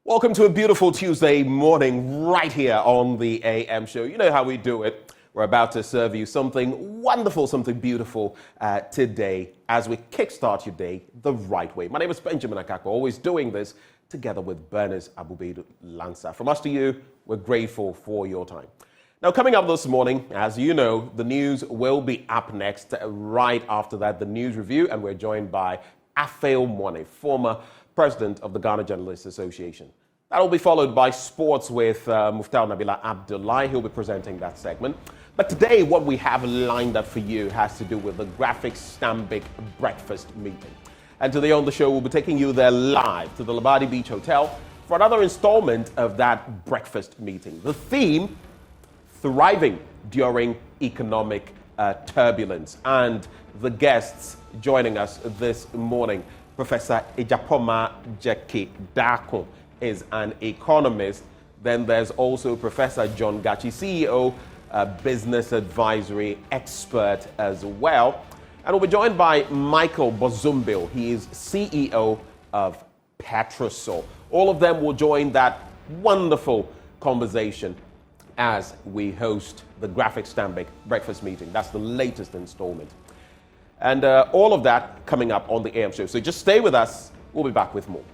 Welcome to a beautiful Tuesday morning right here on the AM show. You know how we do it. We're about to serve you something wonderful, something beautiful today as we kickstart your day the right way. My name is Benjamin Akako, always doing this together with Bernice Abubedu Lanza. From us to you, we're grateful for your time. Now, coming up this morning, as you know, the news will be up next. Right after that, the news review, and we're joined by Afeil Mwane, former president of the Ghana Journalists Association. That will be followed by sports with Muftar Nabila Abdullahi. He'll be presenting that segment. But today, what we have lined up for you has to do with the Graphic Stanbic breakfast meeting. And today on the show, we'll be taking you there live to the Doli Beach Hotel for another installment of that breakfast meeting. The theme, thriving during economic turbulence. And the guests joining us this morning, Professor Ejapoma Jeki Dako is an economist. Then there's also Professor John Gachi, CEO, business advisory expert as well. And we'll be joined by Michael Bozumbil. He is CEO of Petrosol. All of them will join that wonderful conversation as we host the Graphic Stanbic breakfast meeting. That's the latest installment. And all of that coming up on the AM show. So just stay with us. We'll be back with more.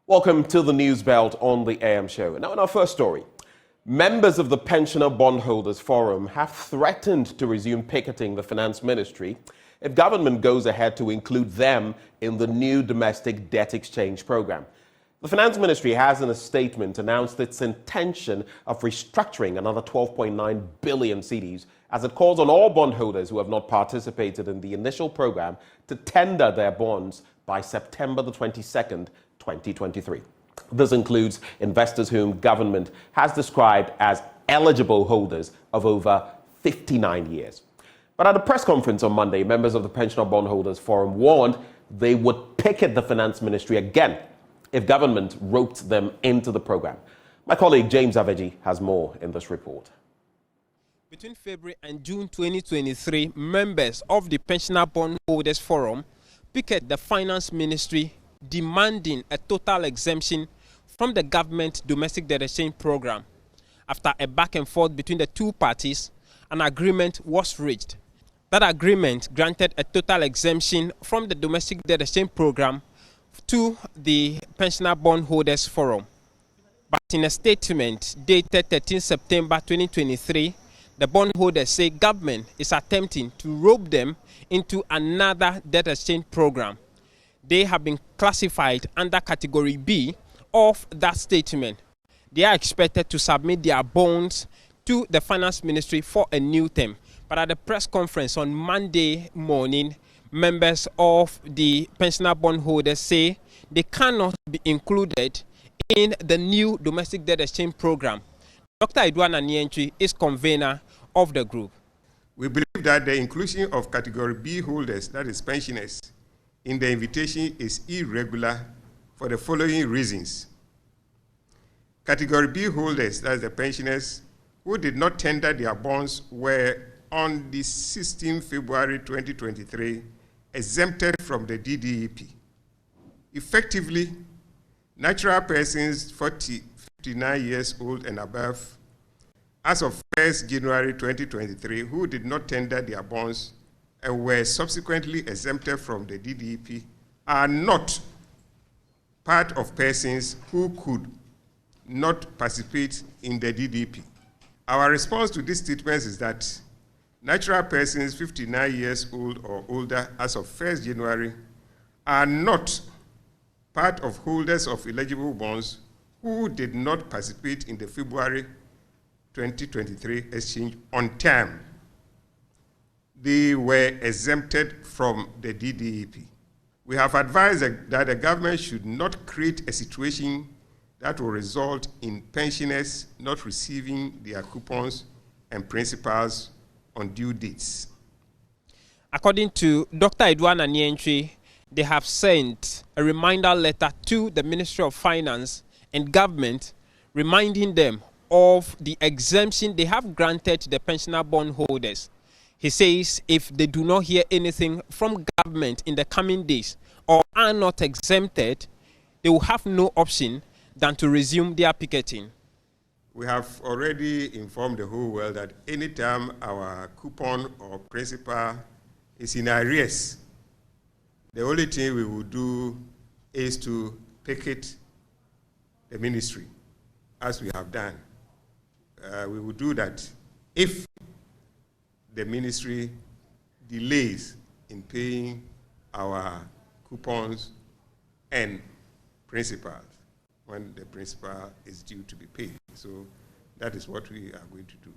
Welcome to the News Belt on the AM show. Now, in our first story, members of the Pensioner Bondholders Forum have threatened to resume picketing the Finance Ministry if government goes ahead to include them in the new domestic debt exchange program. The Finance Ministry has, in a statement, announced its intention of restructuring another 12.9 billion cedis as it calls on all bondholders who have not participated in the initial program to tender their bonds by September the 22nd, 2023. This includes investors whom government has described as eligible holders of over 59 years. But at a press conference on Monday, members of the Pensioner Bondholders Forum warned they would picket the Finance Ministry again if government roped them into the program. My colleague James Aveji has more in this report. Between February and June 2023, members of the Pensioner Bondholders Forum picketed the Finance Ministry demanding a total exemption from the government domestic debt exchange program. After a back and forth between the two parties, an agreement was reached. That agreement granted a total exemption from the domestic debt exchange program to the Pensioner Bondholders Forum. But in a statement dated 13 September 2023, the bondholders say government is attempting to rope them into another debt exchange program. They have been classified under Category B of that statement. They are expected to submit their bonds to the Finance Ministry for a new term. But at the press conference on Monday morning, members of the pensioner bondholders say they cannot be included in the new domestic debt exchange program. Dr. Edouard Nanientri is convener of the group. We believe that the inclusion of Category B holders, that is pensioners, in the invitation is irregular for the following reasons. Category B holders, that is the pensioners, who did not tender their bonds were on the 16th February 2023 exempted from the DDEP. Effectively, natural persons 59 years old and above, as of 1st January 2023, who did not tender their bonds and were subsequently exempted from the DDEP, are not part of persons who could not participate in the DDEP. Our response to these statements is that natural persons 59 years old or older as of 1st January are not part of holders of eligible bonds who did not participate in the February 2023 exchange on time. They were exempted from the DDEP. We have advised that the government should not create a situation that will result in pensioners not receiving their coupons and principals on due dates. According to Dr. Edwana Nientri, they have sent a reminder letter to the Ministry of Finance and government reminding them of the exemption they have granted to the pensioner bondholders. He says if they do not hear anything from government in the coming days or are not exempted, they will have no option than to resume their picketing. We have already informed the whole world that anytime our coupon or principal is in arrears, the only thing we will do is to picket the ministry, as we have done. We will do that if the ministry delays in paying our coupons and principals when the principal is due to be paid. So that is what we are going to do.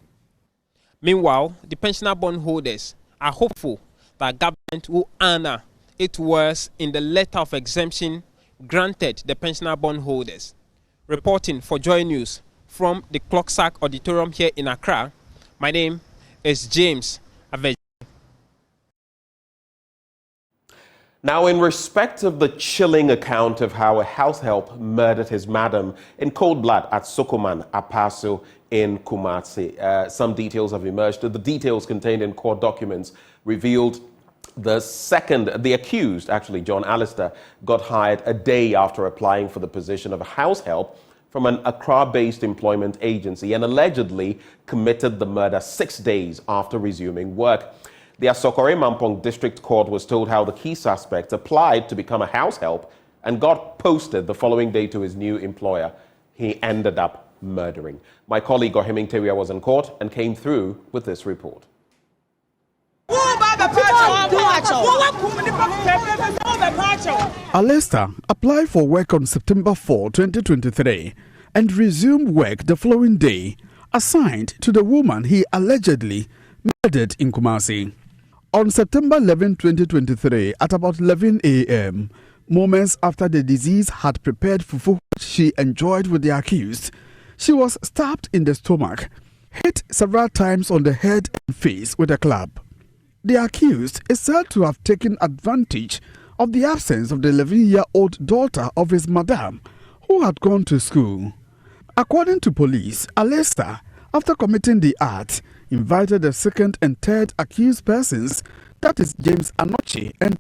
Meanwhile, the pensioner bondholders are hopeful that government will honor its words in the letter of exemption granted the pensioner bondholders. Reporting for Joy News from the Clocksack Auditorium here in Accra, my name is James Aveji. Now, in respect of the chilling account of how a house help murdered his madam in cold blood at Sokoman, Apaso in Kumasi, some details have emerged. The details contained in court documents revealed the accused, actually John Alistair, got hired a day after applying for the position of a house help from an Accra-based employment agency and allegedly committed the murder 6 days after resuming work. The Asokore Mampong District Court was told how the key suspect applied to become a house help and got posted the following day to his new employer. He ended up murdering. My colleague Ohiming Teria was in court and came through with this report. Alistair applied for work on September 4, 2023 and resumed work the following day, assigned to the woman he allegedly murdered in Kumasi. On September 11, 2023, at about 11 a.m., moments after the deceased had prepared fufu which she enjoyed with the accused, she was stabbed in the stomach, hit several times on the head and face with a club. The accused is said to have taken advantage of the absence of the 11-year-old daughter of his madam, who had gone to school. According to police, Alistair, after committing the act, invited the second and third accused persons, that is James Anoche and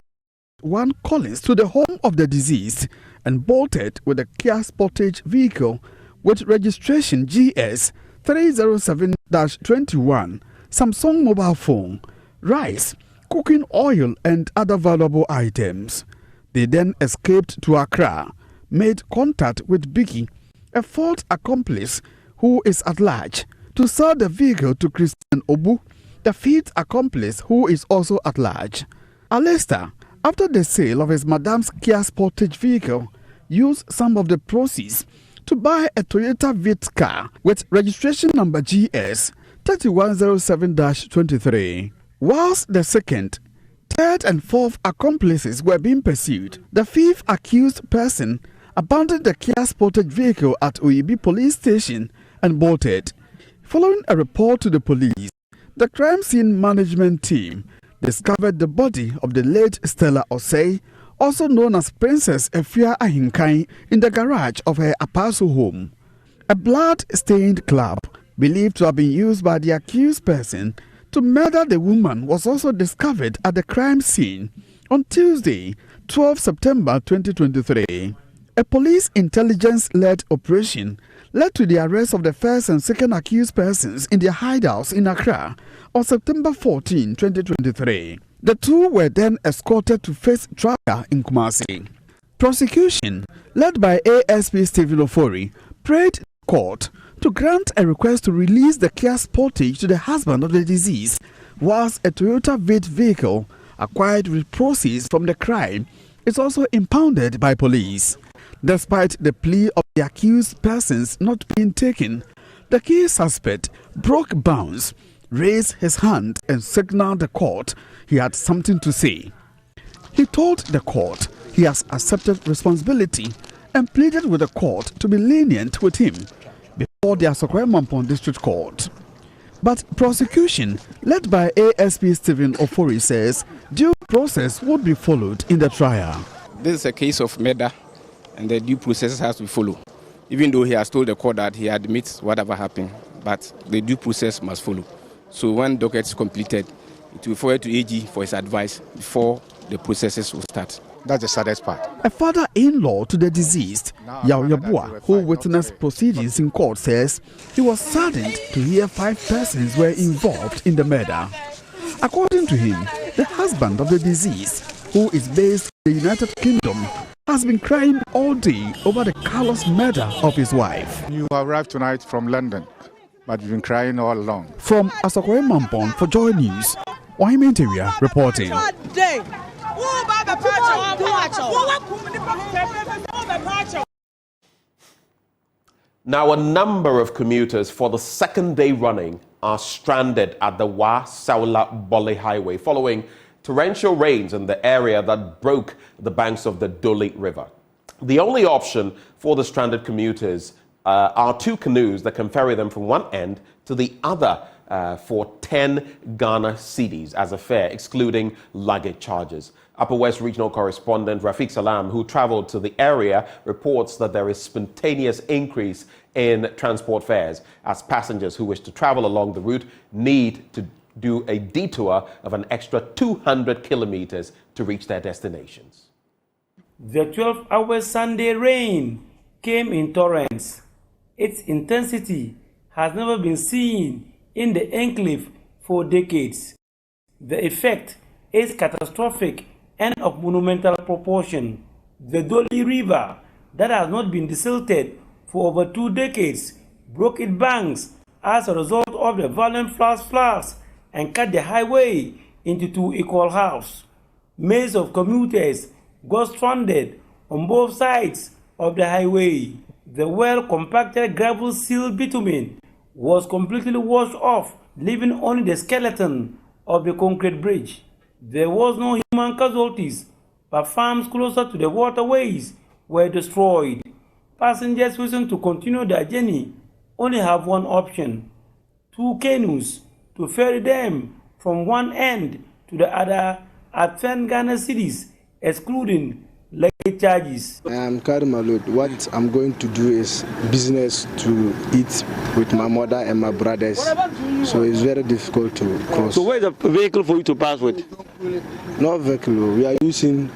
Juan Collins, to the home of the deceased and bolted with a Kia Sportage vehicle with registration GS 307-21, Samsung mobile phone, rice, cooking oil and other valuable items. They then escaped to Accra, made contact with Biggie, a fourth accomplice who is at large, to sell the vehicle to Christian Obu, the fifth accomplice who is also at large. Alistair, after the sale of his madam's Kia Sportage vehicle, used some of the proceeds to buy a Toyota Vitz car with registration number GS 3107-23. Whilst the second, third and fourth accomplices were being pursued, the fifth accused person abandoned the Kia Sportage vehicle at Oyibi police station and bolted. Following a report to the police, the crime scene management team discovered the body of the late Stella Osei, also known as Princess Efia Ahinkai, in the garage of her Apaso home. A blood-stained club believed to have been used by the accused person to murder the woman was also discovered at the crime scene on Tuesday, 12 September 2023. A police intelligence-led operation led to the arrest of the first and second accused persons in their hideouts in Accra on September 14, 2023. The two were then escorted to face trial in Kumasi. Prosecution, led by ASP Stephen Ofori, prayed the court to grant a request to release the Kia Sportage to the husband of the deceased, whilst a Toyota Vitz vehicle acquired with proceeds from the crime is also impounded by police. Despite the plea of the accused persons not being taken, the key suspect broke bounds, raised his hand and signaled the court he had something to say. He told the court he has accepted responsibility and pleaded with the court to be lenient with him before the Asokwe-Mampong District Court. But prosecution, led by ASP Stephen Ofori, says due process would be followed in the trial. This is a case of murder, and the due process has to be followed. Even though he has told the court that he admits whatever happened, but the due process must follow. So when docket is completed, it will forward to AG for his advice before the processes will start. That's the saddest part. A father-in-law to the deceased, Yao Yabua, who witnessed proceedings in court, says he was saddened to hear 5 persons were involved in the murder. According to him, the husband of the deceased, who is based in the United Kingdom, has been crying all day over the callous murder of his wife. You arrived tonight from London, but you've been crying all along. From Asokwe-Mampong for Joy News, Ohime Interior reporting. Now, a number of commuters for the second day running are stranded at the Wa-Saula-Bole Highway following torrential rains in the area that broke the banks of the Doli River. The only option for the stranded commuters are 2 canoes that can ferry them from one end to the other for 10 Ghana cedis as a fare, excluding luggage charges. Upper West Regional Correspondent Rafiq Salam, who traveled to the area, reports that there is spontaneous increase in transport fares as passengers who wish to travel along the route need to do a detour of an extra 200 kilometers to reach their destinations. The 12-hour Sunday rain came in torrents. Its intensity has never been seen in the enclave for decades. The effect is catastrophic and of monumental proportion. The Doli River, that has not been desilted for over 2 decades, broke its banks as a result of the violent floods and cut the highway into 2 equal halves. Maze of commuters got stranded on both sides of the highway. The well-compacted gravel-sealed bitumen was completely washed off, leaving only the skeleton of the concrete bridge. There was no human casualties, but farms closer to the waterways were destroyed. Passengers wishing to continue their journey only have one option: 2 canoes to ferry them from one end to the other at 10 Ghana cedis, excluding luggage charges. I'm carrying my load. What I'm going to do is business to eat with my mother and my brothers. So it's very difficult to cross. So where is the vehicle for you to pass with? No vehicle. We are using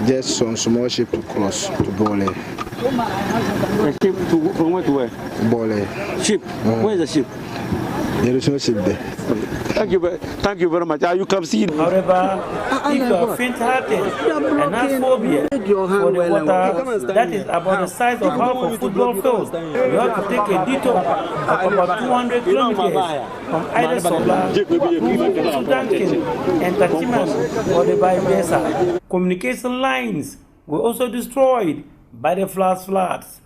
just some small ship to cross to Bole. A ship from where to where? Bole. Ship? Where is the ship? There is no ship there. Thank you very much. You come see. However, if you are faint-hearted and have phobia for the water that is about the size of half a football field, you have to take a detour of about 200 kilometers from either Sola, Sudankin, and Tachiman or the Baibesa. Communication lines were also destroyed by the floods.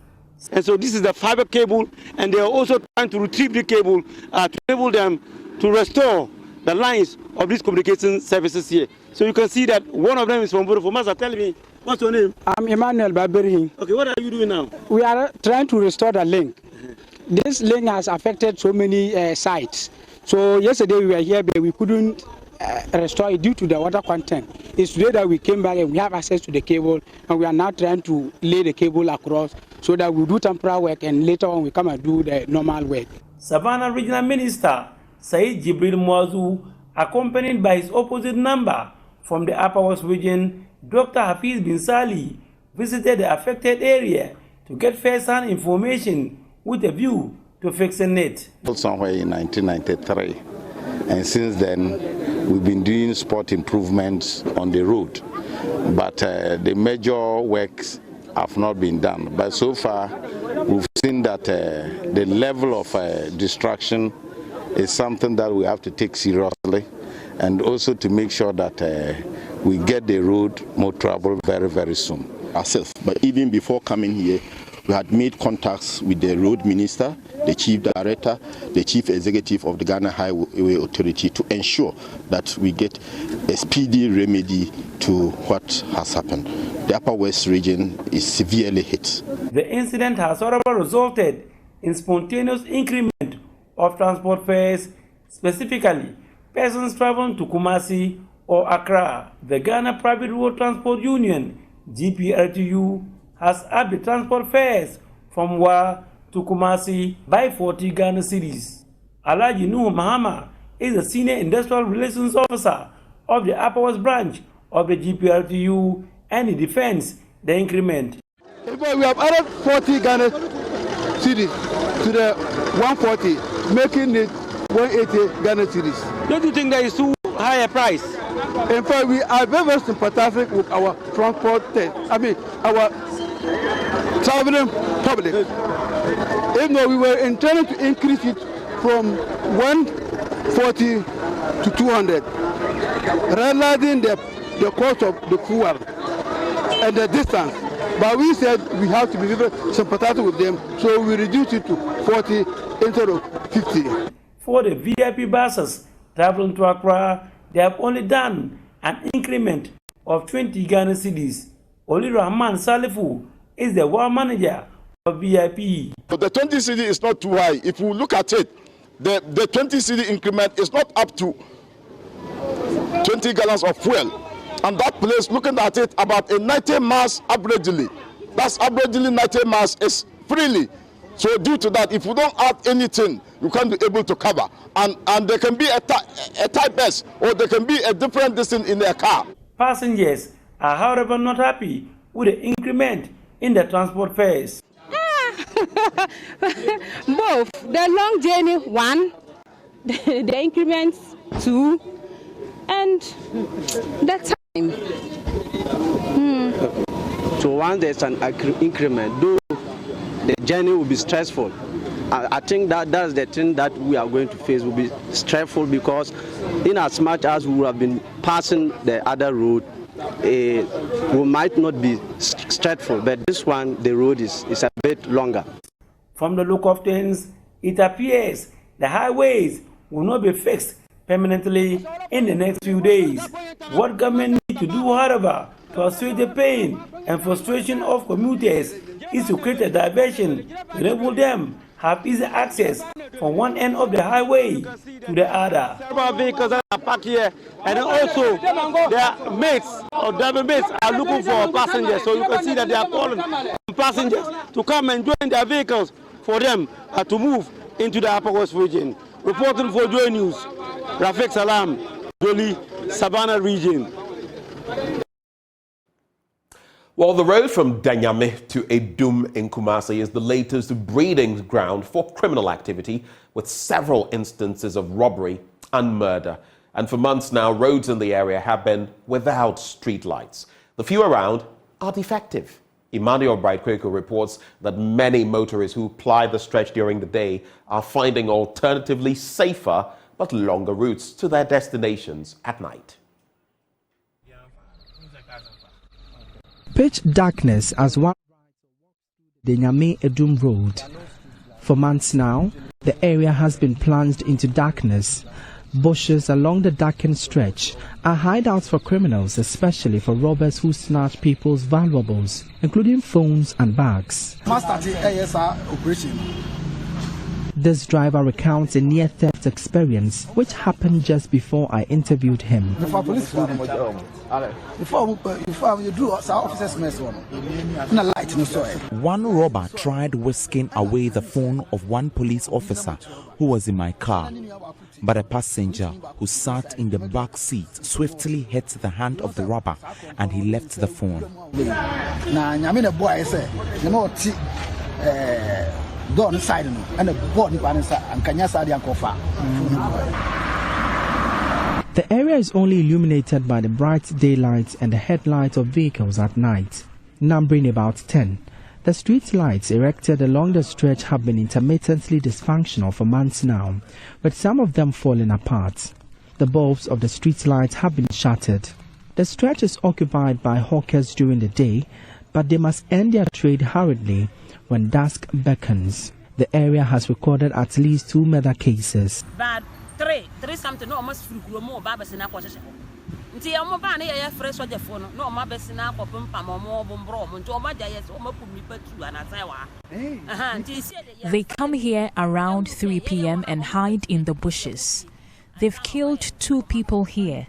And so this is the fiber cable, and they are also trying to retrieve the cable to enable them to restore the lines of these communication services here. So you can see that one of them is from Borofo. Master, tell me, what's your name? I'm Emmanuel Baberi. Okay, what are you doing now? We are trying to restore the link. This link has affected so many sites. So yesterday we were here, but we couldn't restore it due to the water content. It's today that we came back and we have access to the cable, and we are now trying to lay the cable across so that we do temporary work and later on we come and do the normal work. Savannah Regional Minister Said Jibril Mwazu, accompanied by his opposite number from the Upper West Region, Dr. Hafiz Bin Sali, visited the affected area to get first-hand information with a view to fixing it. Somewhere in 1993, and since then we've been doing spot improvements on the road, but the major works have not been done. But so far we've seen that the level of destruction is something that we have to take seriously, and also to make sure that we get the road more travel very, very soon. Ourselves, but even before coming here, we had made contacts with the road minister, the chief director, the chief executive of the Ghana Highway Authority to ensure that we get a speedy remedy to what has happened. the Upper West region is severely hit. The incident has, however, resulted in spontaneous increment of transport fares, specifically persons traveling to Kumasi or Accra. The Ghana Private Road Transport Union, GPRTU, has upped the transport fares from Wa to Kumasi by 40 Ghana cedis. Alhaji Nuhu Mahama is the Senior Industrial Relations Officer of the Upper West branch of the GPRTU, and he defends the increment. We have added 40 Ghana cedis to the 140, making it 180 Ghana cedis. Don't you think that is too high a price? In fact, we are very sympathetic with our transport, our traveling public. Even though we were intending to increase it from 140 to 200, realizing the cost of the fuel and the distance. But we said we have to be very sympathetic with them, so we reduced it to 40 instead of 50. For the VIP buses traveling to Accra, they have only done an increment of 20 Ghana cedis. Oli Rahman Salifu is the war manager of VIP. The 20 cedi is not too high. If you look at it, the 20 cedi increment is not up to 20 gallons of fuel. And that place, looking at it, about a 90 mass averagely. That's averagely 90 mass is freely. So due to that, if you don't add anything, you can't be able to cover. And there can be a type S, or there can be a different distance in their car. Passengers are, however, not happy with the increment in the transport fares. Both. The long journey, 1, the increments, 2, and the time. So once there's an increment, though the journey will be stressful. I think that's the thing that we are going to face, will be stressful, because in as much as we have been passing the other road, we might not be stressful, but this one, the road is a bit longer. From the look of things, it appears the highways will not be fixed permanently in the next few days. What government needs to do, however, to assuage the pain and frustration of commuters is to create a diversion to enable them have easy access from one end of the highway to the other. Several vehicles are parked here, and also their mates or driver mates are looking for passengers. So you can see that they are calling passengers to come and join their vehicles for them to move into the Upper West region. Reporting for Joy News, Rafiq Salam, Doli, Savannah region. Well, the road from Danyame to Edum in Kumasi is the latest breeding ground for criminal activity, with several instances of robbery and murder. And for months now, roads in the area have been without street lights. The few around are defective. Emmanuel Bright-Kweko reports that many motorists who ply the stretch during the day are finding alternatively safer but longer routes to their destinations at night. Pitch darkness as one the Nyame Edum Road. For months now, the area has been plunged into darkness. Bushes along the darkened stretch are hideouts for criminals, especially for robbers who snatch people's valuables, including phones and bags. This driver recounts a near-theft experience which happened just before I interviewed him. One robber tried whisking away the phone of one police officer who was in my car, but a passenger who sat in the back seat swiftly hit the hand of the robber and he left the phone. The area is only illuminated by the bright daylight and the headlights of vehicles at night, numbering about 10. The street lights erected along the stretch have been intermittently dysfunctional for months now, with some of them falling apart. The bulbs of the street lights have been shattered. The stretch is occupied by hawkers during the day, but they must end their trade hurriedly when dusk beckons. The area has recorded at least 2 murder cases. But three something almost free more barbers in Nti omo ba na ye fresh sojefo no na omo besi na akopem pam omo bombro omo nti omo ja yes omo kum nipa tu anasan wa. They come here around 3 p.m. and hide in the bushes. They've killed 2 people here.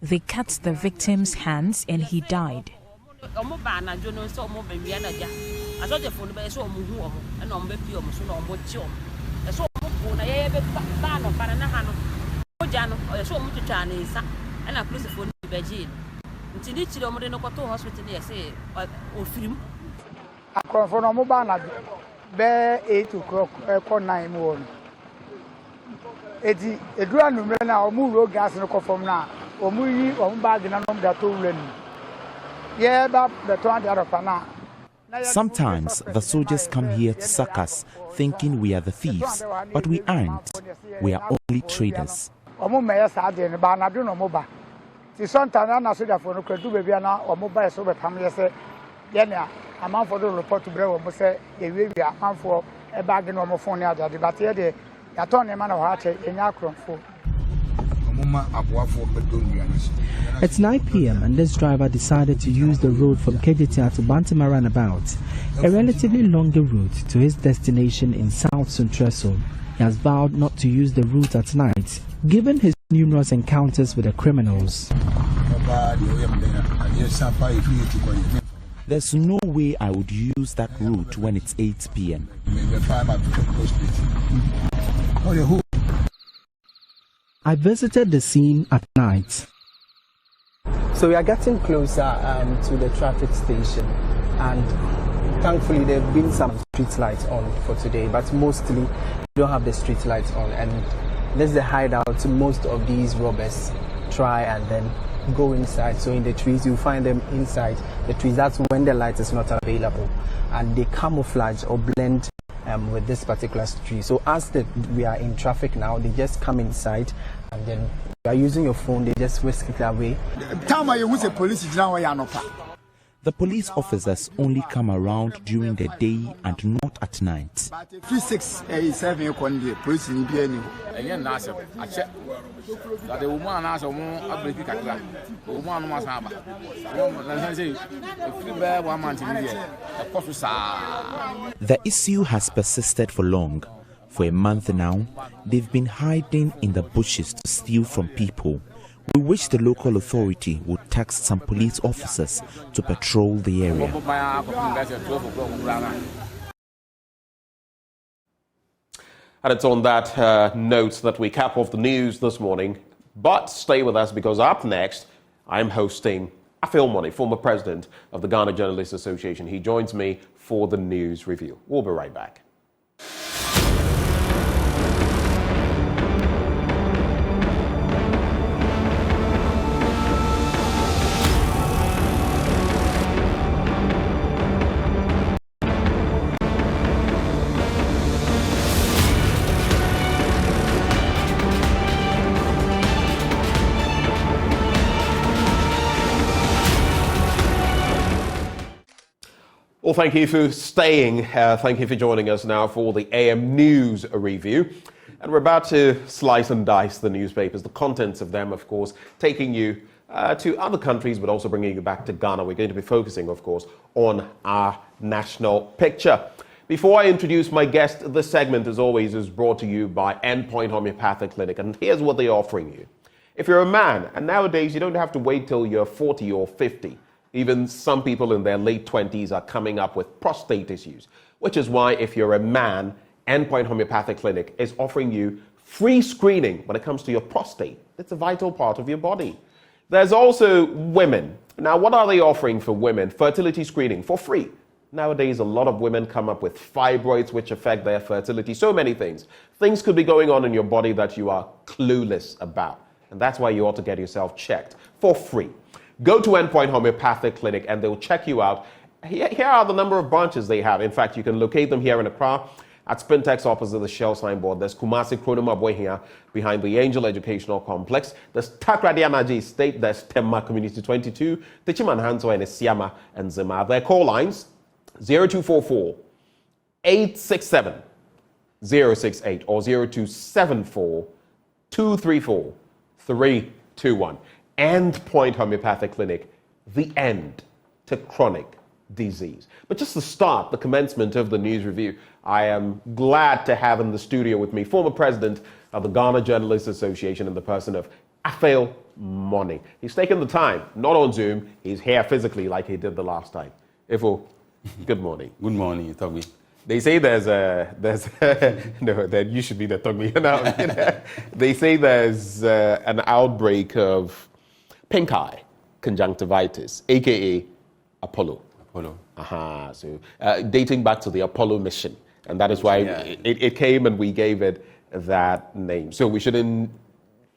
They cut the victim's hands and he died. Sometimes the soldiers come here to sack us, thinking we are the thieves, but we aren't. We are only traders. It's 9 p.m. and this driver decided to use the road from Kejetia to Bantama roundabout, a relatively longer route to his destination in South Suntreso. He has vowed not to use the route at night, given his numerous encounters with the criminals. There's no way I would use that route when it's 8 p.m. I visited the scene at night. So we are getting closer to the traffic station, and thankfully there have been some street lights on for today, but mostly we don't have the street lights on, and this is the hideout most of these robbers try and then go inside. So in the trees you find them inside the trees. That's when the light is not available, and they camouflage or blend with this particular tree. So as we are in traffic now, they just come inside, and then you are using your phone, they just whisk it away. The police officers only come around during the day and not at night. The issue has persisted for long. For a month now, they've been hiding in the bushes to steal from people. We wish the local authority would tax some police officers to patrol the area. And it's on that note that we cap off the news this morning. But stay with us, because up next, I'm hosting Afil Money, former president of the Ghana Journalists Association. He joins me for the news review. We'll be right back. Well, thank you for staying. Thank you for joining us now for the AM News Review. And we're about to slice and dice the newspapers, the contents of them, of course, taking you to other countries, but also bringing you back to Ghana. We're going to be focusing, of course, on our national picture. Before I introduce my guest, this segment, as always, is brought to you by Endpoint Homeopathic Clinic. And here's what they're offering you. If you're a man, and nowadays you don't have to wait till you're 40 or 50, even some people in their late 20s are coming up with prostate issues, which is why if you're a man, Endpoint Homeopathic Clinic is offering you free screening when it comes to your prostate. It's a vital part of your body. There's also women. Now, what are they offering for women? Fertility screening for free. Nowadays, a lot of women come up with fibroids which affect their fertility. So many things. Things could be going on in your body that you are clueless about. And that's why you ought to get yourself checked for free. Go to Endpoint Homeopathic Clinic and they'll check you out. Here are the number of branches they have. In fact, you can locate them here in Accra at Spintex opposite the Shell signboard. There's Kumasi Kronoma here behind the Angel Educational Complex. There's Takrady Anaji Estate. There's Temma Community 22, Tichiman Hanzo and Isiama and Zima. Their call lines 0244 867 068 or 0274 234 321. End Point Homeopathic Clinic, the end to chronic disease. But just to start the commencement of the news review, I am glad to have in the studio with me former president of the Ghana Journalists Association in the person of Afeil Money. He's taken the time, not on Zoom, he's here physically like he did the last time. Ifo, good morning. Good morning, Toby. They say there's no, that you should be the Toby. They say there's an outbreak of pink eye conjunctivitis, aka Apollo. Apollo. So dating back to the Apollo mission, and that is why it came and we gave it that name. So we shouldn't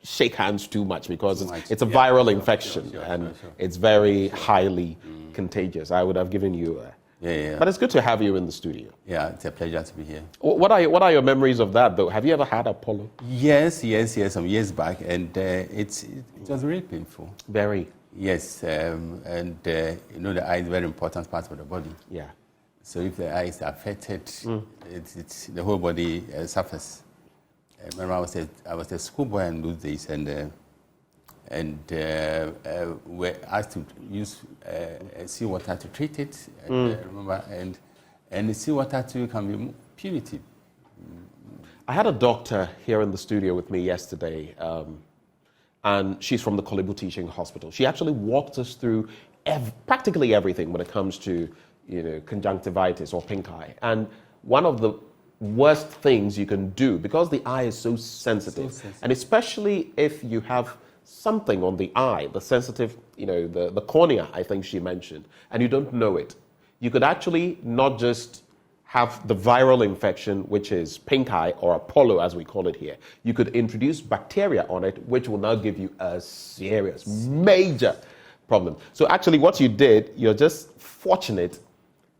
shake hands too much because it's a viral infection and it's very highly contagious. I would have given you but it's good to have you in the studio. Yeah, it's a pleasure to be here. What are your memories of that, though? Have you ever had Apollo? Yes, some years back, and it was really painful. Very. Yes, and you know the eye is a very important part of the body. Yeah. So if the eye is affected, it's the whole body suffers. I remember I was a schoolboy in those days, and we're asked to use seawater to treat it. And, remember, and the seawater too can be punitive. I had a doctor here in the studio with me yesterday, and she's from the Kolebu Teaching Hospital. She actually walked us through practically everything when it comes to conjunctivitis or pink eye. And one of the worst things you can do, because the eye is so sensitive, and especially if you have something on the eye, the sensitive, the cornea, I think she mentioned, and you don't know it, you could actually not just have the viral infection, which is pink eye or Apollo as we call it here. You could introduce bacteria on it, which will now give you a serious, major problem. So actually what you did, you're just fortunate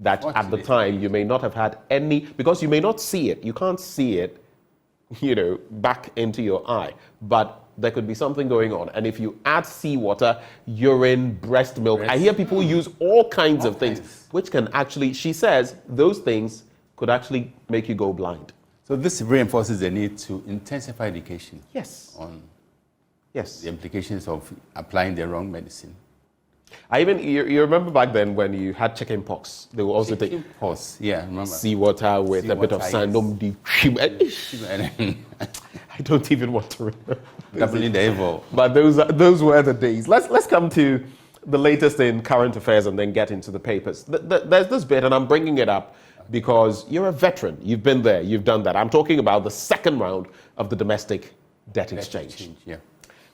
that at the time you may not have had any, because you may not see it. You can't see it, back into your eye. But there could be something going on. And if you add seawater, urine, breast milk, I hear people use all kinds of things, which can actually, she says, those things could actually make you go blind. So this reinforces the need to intensify education. Yes. On the implications of applying the wrong medicine. You remember back then when you had chicken pox, they will also take remember. Seawater with a bit of sand. I don't even want to remember. Definitely the evil. But those were the days. Let's come to the latest in current affairs and then get into the papers. There's this bit, and I'm bringing it up because you're a veteran. You've been there. You've done that. I'm talking about the second round of the domestic debt exchange.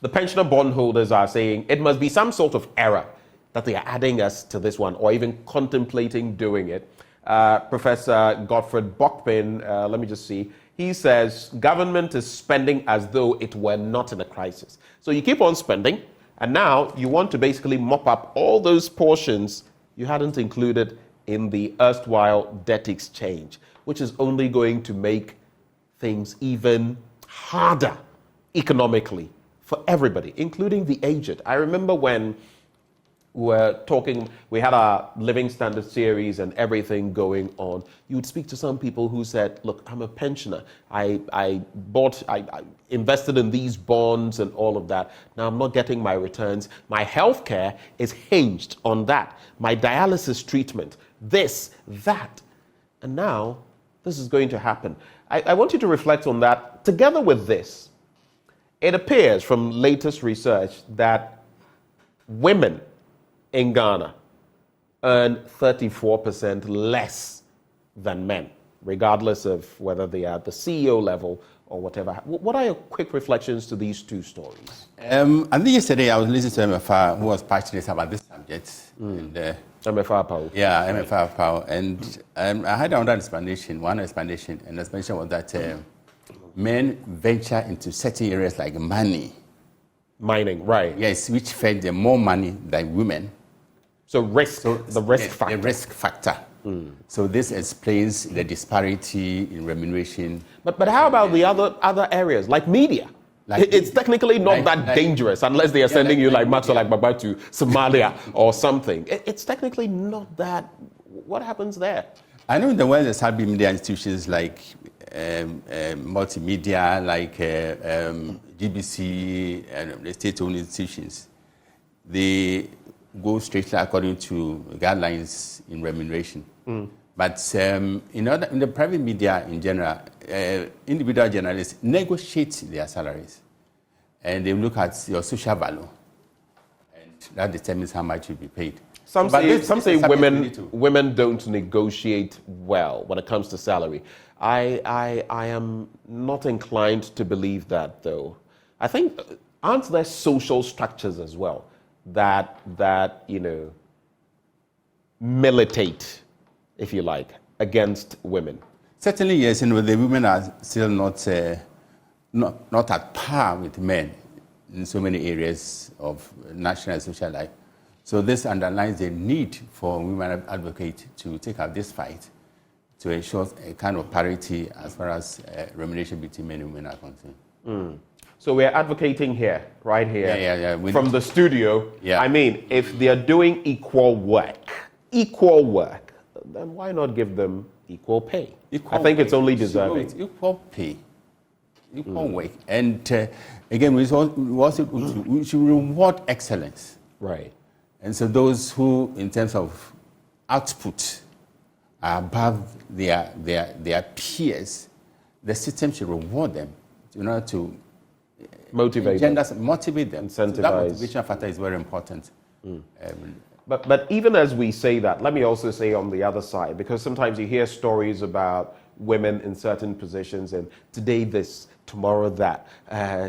The pensioner bondholders are saying it must be some sort of error that they are adding us to this one or even contemplating doing it. Professor Godfred Bokpin, let me just see. He says government is spending as though it were not in a crisis. So you keep on spending, and now you want to basically mop up all those portions you hadn't included in the erstwhile debt exchange, which is only going to make things even harder economically for everybody, including the aged. I remember when we had our living standard series and everything going on. You would speak to some people who said, look, I'm a pensioner. I invested in these bonds and all of that. Now I'm not getting my returns. My health care is hinged on that. My dialysis treatment, this, that. And now this is going to happen. I want you to reflect on that. Together with this, it appears from latest research that women in Ghana earn 34% less than men, regardless of whether they are at the CEO level or whatever. What are your quick reflections to these two stories? I think yesterday I was listening to MFR, who was passionate about this subject. And, MFR Power. Yeah, MFR Power. And I had another explanation. One explanation, and the explanation was that men venture into certain areas like mining. Mining, right. Yes, which fed them more money than women. So the risk factor. The risk factor. So this explains the disparity in remuneration. But how about the other areas, like media? It's technically not that dangerous unless they are sending you like Maxwell like Baba to Somalia or something. It's technically not that. What happens there? I know in the world there's been media institutions like multimedia, like GBC, and the state-owned institutions. they go strictly according to guidelines in remuneration. But in the private media in general, individual journalists negotiate their salaries, and they look at your social value, and that determines how much you'll be paid. Some say women don't negotiate well when it comes to salary. I am not inclined to believe that, though. I think, aren't there social structures as well that militate, if you like, against women? Certainly, yes. The women are still not at par with men in so many areas of national and social life. So this underlines the need for women advocates to take up this fight to ensure a kind of parity as far as remuneration between men and women are concerned. So we're advocating here, right here, yeah. From the studio. Yeah. I mean, if they are doing equal work, then why not give them equal pay? I think it's only deserving. Equal pay, equal work. And again, we should reward excellence. Right. And so those who, in terms of output, are above their peers, the system should reward them in order to motivate them. Incentivize. So that motivation factor is very important. But even as we say that, let me also say on the other side, because sometimes you hear stories about women in certain positions, and today this, tomorrow that,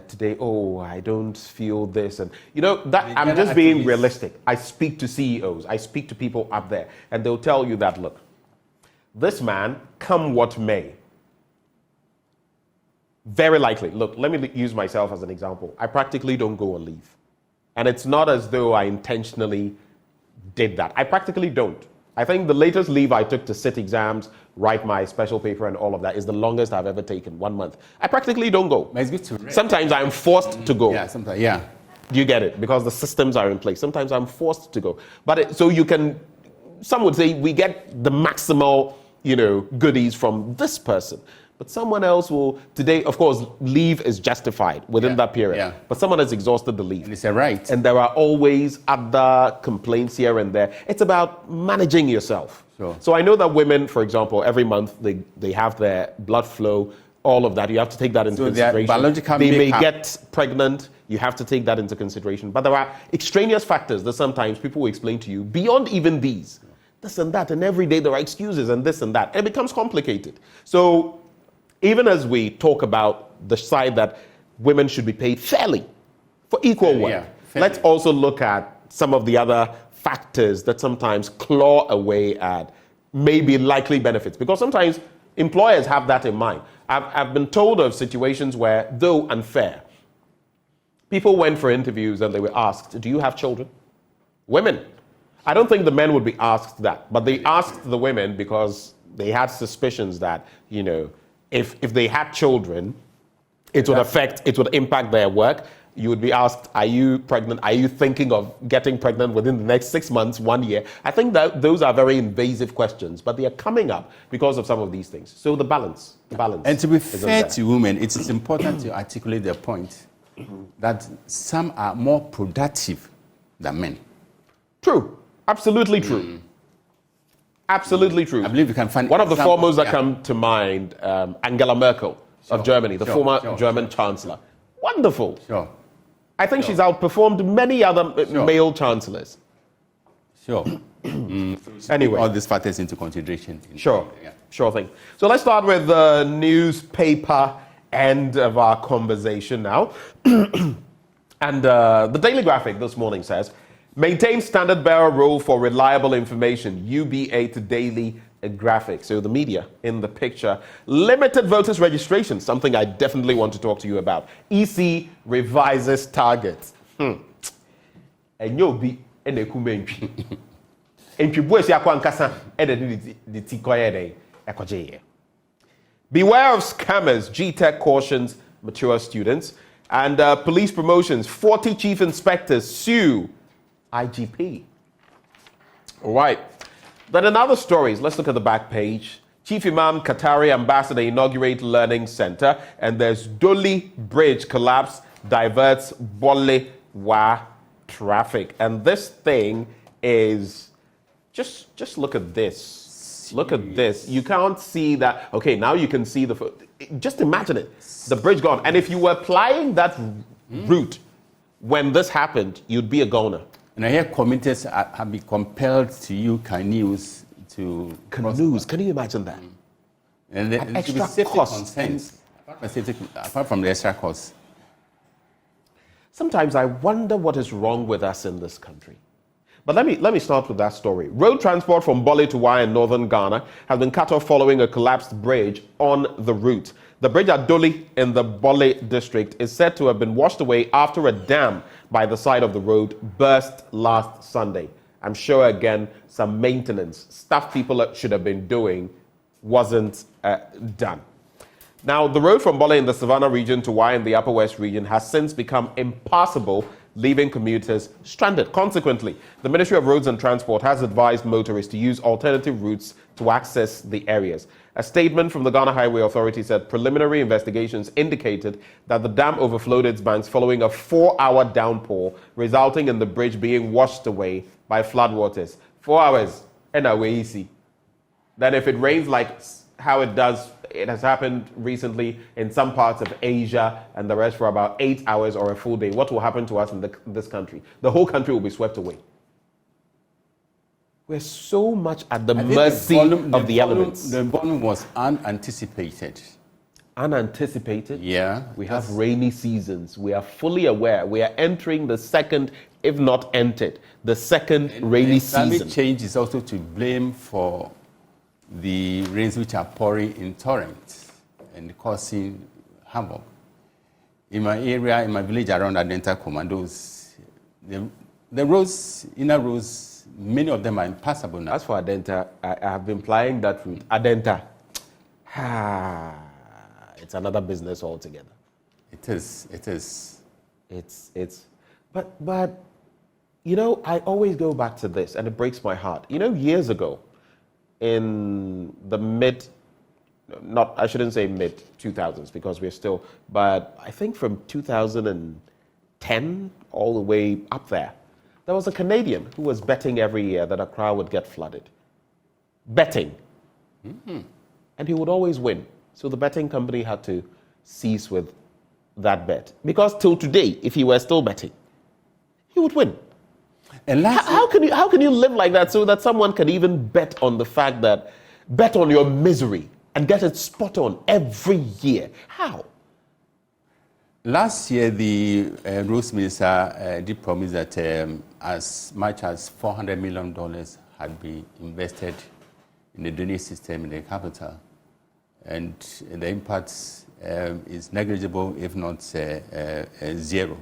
today, I don't feel this. And that I'm just being realistic. I speak to CEOs, I speak to people up there, and they'll tell you that, look, this man, come what may, very likely, look, let me use myself as an example. I practically don't go on leave. And it's not as though I intentionally did that. I practically don't. I think the latest leave I took to sit exams, write my special paper and all of that is the longest I've ever taken, 1 month. I practically don't go. It's good to sometimes I'm forced to go. Yeah, sometimes, yeah. You get it? Because the systems are in place. Sometimes I'm forced to go. But so you can, some would say we get the maximal, goodies from this person. But someone else will, today, of course, leave is justified within that period. Yeah. But someone has exhausted the leave. And it's a right. And there are always other complaints here and there. It's about managing yourself. Sure. So I know that women, for example, every month they have their blood flow, all of that. You have to take that into consideration. They may get pregnant. You have to take that into consideration. But there are extraneous factors that sometimes people will explain to you beyond even these. This and that. And every day there are excuses and this and that. It becomes complicated. So even as we talk about the side that women should be paid fairly for equal work, let's also look at some of the other factors that sometimes claw away at maybe likely benefits. Because sometimes employers have that in mind. I've been told of situations where, though unfair, people went for interviews and they were asked, do you have children? Women. I don't think the men would be asked that, but they asked the women because they had suspicions that, if they had children, it would impact their work. You would be asked, are you pregnant? Are you thinking of getting pregnant within the next 6 months, 1 year? I think that those are very invasive questions, but they are coming up because of some of these things. So the balance. And to be fair to women, it is important to articulate their point that some are more productive than men. True. Absolutely true. Absolutely true. I believe you can find one of the foremost that come to mind, Angela Merkel of Germany, the former German chancellor. Wonderful. Sure. I think she's outperformed many other male chancellors. Sure. Anyway, all these factors into consideration. Sure thing. So let's start with the newspaper end of our conversation now. And the Daily Graphic this morning says, maintain standard bearer role for reliable information, UBA to Daily Graphic. So the media in the picture. Limited voters registration, something I definitely want to talk to you about. EC revises targets. Beware of scammers, GTech cautions mature students. And police promotions, 40 chief inspectors sue IGP. All right. Then in other stories, let's look at the back page. Chief Imam Qatari ambassador inaugurate learning center, and there's Doli Bridge collapse diverts Bole Wa traffic. And this thing is, just look at this. Look at this. You can't see that. Okay, now you can see just imagine it. The bridge gone. And if you were plying that route when this happened, you'd be a goner. And I hear commuters have been compelled to use canoes to canoes. Can you imagine that? And the extra costs. Apart from the extra costs. Sometimes I wonder what is wrong with us in this country. But let me start with that story. Road transport from Doli to Wai in northern Ghana has been cut off following a collapsed bridge on the route. The bridge at Doli in the Doli district is said to have been washed away after a dam by the side of the road burst last Sunday. I'm sure, again, some maintenance, stuff people should have been doing, wasn't done. Now, the road from Doli in the Savannah region to Wai in the Upper West region has since become impassable, leaving commuters stranded. Consequently, the Ministry of Roads and Transport has advised motorists to use alternative routes to access the areas. A statement from the Ghana Highway Authority said preliminary investigations indicated that the dam overflowed its banks following a 4-hour downpour, resulting in the bridge being washed away by floodwaters. 4 hours, and away easy. Then if it rains like how it has happened recently in some parts of Asia and the rest for about 8 hours or a full day, what will happen to us in this country? The whole country will be swept away. We're so much at the mercy of the elements. The volume was unanticipated. Unanticipated? Yeah. We have rainy seasons. We are fully aware. We are entering the second, if not entered, the second rainy season. Climate change is also to blame for the rains which are pouring in torrents and causing havoc. In my area, in my village around Adenta Commandos, the roads, inner roads, many of them are impassable now. As for Adenta, I have been plying that route. Adenta, it's another business altogether. It is. But, you know, I always go back to this, and it breaks my heart. You know, years ago, in the I shouldn't say mid 2000s because we're still, but I think from 2010 all the way up there was a Canadian who was betting every year that Accra would get flooded. Betting. Mm-hmm. And he would always win. So the betting company had to cease with that bet. Because till today, if he were still betting, he would win. And how can you live like that so that someone can even bet on your misery and get it spot on every year? How? Last year, the Roads Minister did promise that as much as $400 million had been invested in the drainage system in the capital, and the impact is negligible, if not zero.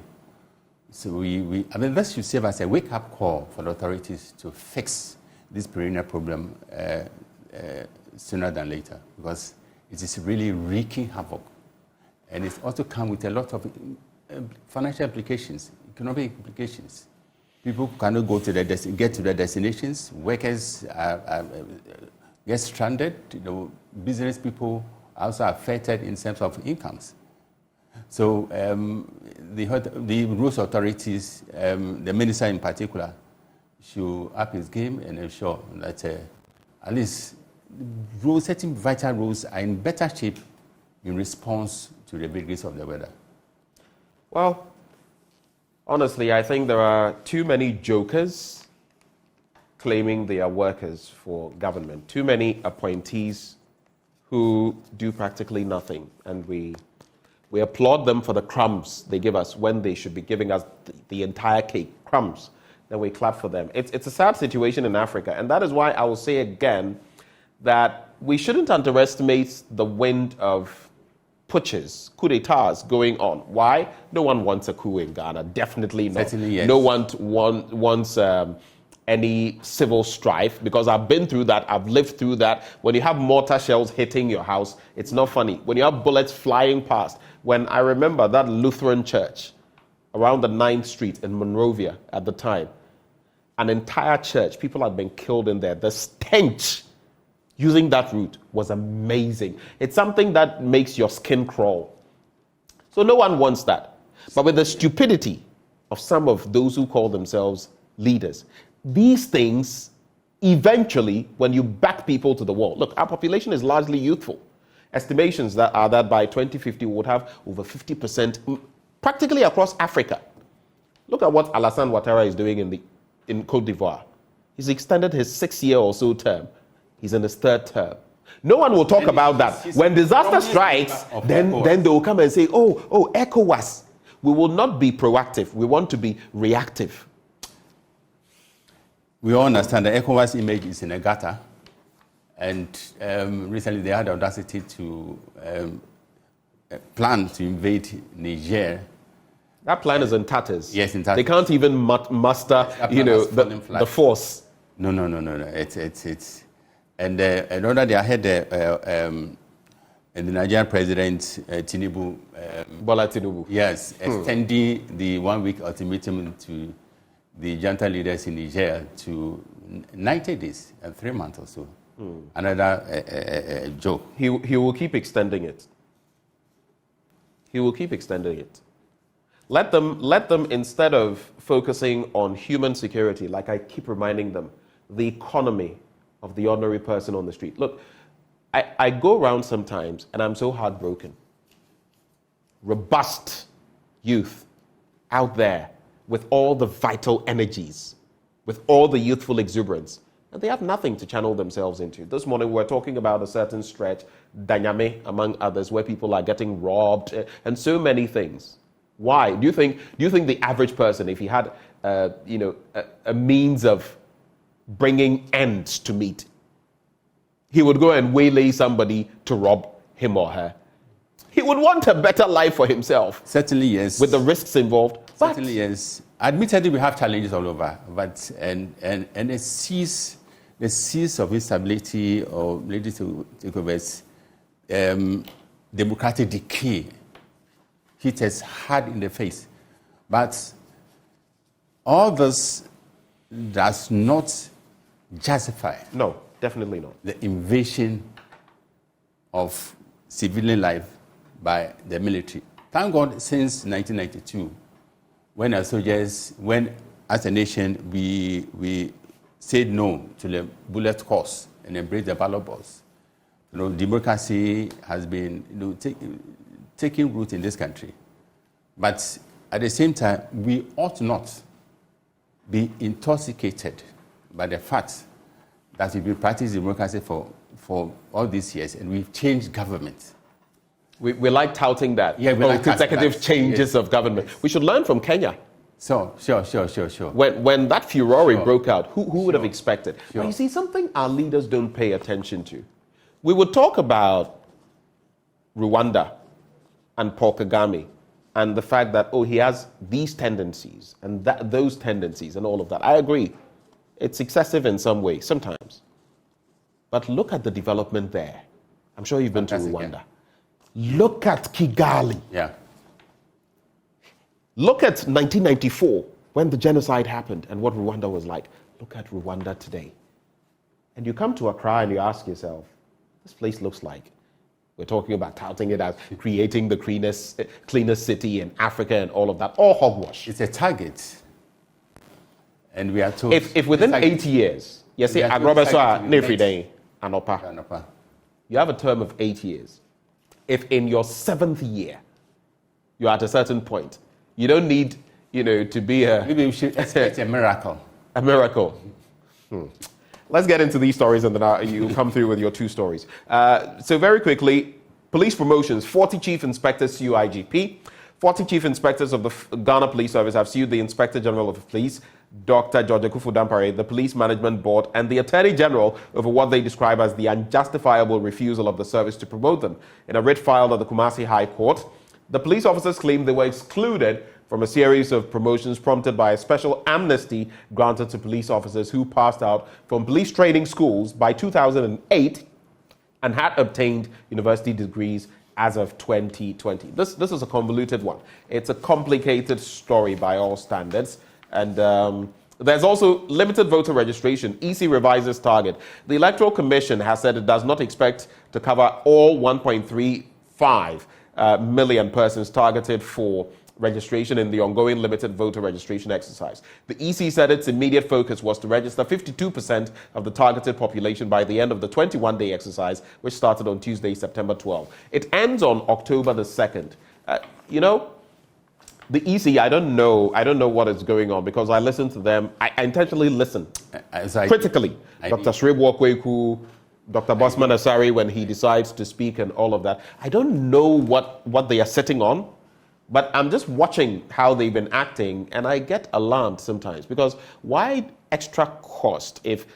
So that should serve as a wake-up call for the authorities to fix this perennial problem sooner than later, because it is really wreaking havoc. And it's also come with a lot of financial implications, economic implications. People cannot get to their destinations. Workers get stranded. Business people are also affected in terms of incomes. So the roads authorities, the minister in particular, should up his game and ensure that at least certain vital roads are in better shape in response to the vagaries of the weather. Well, honestly, I think there are too many jokers claiming they are workers for government, too many appointees who do practically nothing, and we applaud them for the crumbs they give us when they should be giving us the entire cake, crumbs. Then we clap for them. It's a sad situation in Africa, and that is why I will say again that we shouldn't underestimate the wind of putches, coup d'etats going on. Why? No one wants a coup in Ghana. Definitely not. Certainly, yes. No one wants any civil strife, because I've been through that. I've lived through that. When you have mortar shells hitting your house, it's not funny. When you have bullets flying past. When I remember that Lutheran church around the 9th Street in Monrovia at the time, an entire church, people had been killed in there. The stench using that route was amazing. It's something that makes your skin crawl. So no one wants that. But with the stupidity of some of those who call themselves leaders. These things, eventually, when you back people to the wall, look, our population is largely youthful. Estimations that are that by 2050 we would have over 50% practically across Africa. Look at what Alassane Ouattara is doing in Cote d'Ivoire. He's extended his 6-year or so term. He's in his 3rd term. No one will talk about that. When disaster strikes, then they will come and say, oh, ECOWAS. We will not be proactive. We want to be reactive. We all understand the ECOWAS image is in a gutter. And recently they had the audacity to plan to invade Niger. That plan is in tatters. Yes, in tatters. They can't even muster, the force. No. It's and under their head, and the Nigerian president Tinubu, Bola Tinubu. Yes, extending the 1-week ultimatum to the junta leaders in Niger to 90 days and 3 months or so. Another joke. He will keep extending it. He will keep extending it. Let them, instead of focusing on human security, like I keep reminding them, the economy of the ordinary person on the street. Look, I go around sometimes and I'm so heartbroken. Robust youth out there with all the vital energies, with all the youthful exuberance, and they have nothing to channel themselves into. This morning we were talking about a certain stretch, Danyame among others, where people are getting robbed and so many things. Why? Do you think the average person, if he had a means of bringing ends to meet, he would go and waylay somebody to rob him or her? He would want a better life for himself. Certainly, yes. With the risks involved. Certainly, yes. Admittedly, we have challenges all over, but and the seas of instability or legislative takeovers, democratic decay hit us hard in the face. But all this does not justify. No, definitely not. The invasion of civilian life by the military. Thank God, since 1992, when as a nation, we said no to the bullet course and embraced the ballot box. Democracy has been taking root in this country. But at the same time, we ought not be intoxicated by the fact that we've been practicing democracy for all these years and we've changed government. We like touting that. Yeah, we like consecutive changes of government. We should learn from Kenya. Sure. When that furore broke out, who would have expected? But you see, something our leaders don't pay attention to. We would talk about Rwanda and Paul Kagame and the fact that, he has these tendencies and those tendencies and all of that. I agree. It's excessive in some way, sometimes. But look at the development there. I'm sure you've been to Rwanda. Yeah. Look at Kigali. Yeah. Look at 1994, when the genocide happened and what Rwanda was like. Look at Rwanda today. And you come to Accra and you ask yourself, this place looks like, we're talking about touting it as creating the cleanest city in Africa and all of that, all hogwash. It's a target. And we are told... If within 8 years, you say, you have a term of 8 years. If in your 7th year, you're at a certain point, you don't need, to be maybe we should expect a miracle. A miracle. Let's get into these stories and then you'll come through with your 2 stories. So very quickly, police promotions. 40 chief inspectors sue IGP. 40 chief inspectors of the Ghana Police Service have sued the Inspector General of the Police, Dr. George Akufu-Dampare, the Police Management Board, and the Attorney General over what they describe as the unjustifiable refusal of the service to promote them. In a writ filed at the Kumasi High Court, the police officers claimed they were excluded from a series of promotions prompted by a special amnesty granted to police officers who passed out from police training schools by 2008 and had obtained university degrees as of 2020. This is a convoluted one. It's a complicated story by all standards. And there's also limited voter registration. EC revises target. The Electoral Commission has said it does not expect to cover all 1.35 million persons targeted for registration in the ongoing limited voter registration exercise. The EC said its immediate focus was to register 52% of the targeted population by the end of the 21-day exercise, which started on Tuesday, September 12. It ends on October the 2nd. You know, the EC, I don't know what is going on because I listen to them. I intentionally listen critically. Dr. Srebo Kweku, Dr. Bosman Asari, when he decides to speak and all of that. I don't know what they are sitting on, but I'm just watching how they've been acting, and I get alarmed sometimes because why extra cost if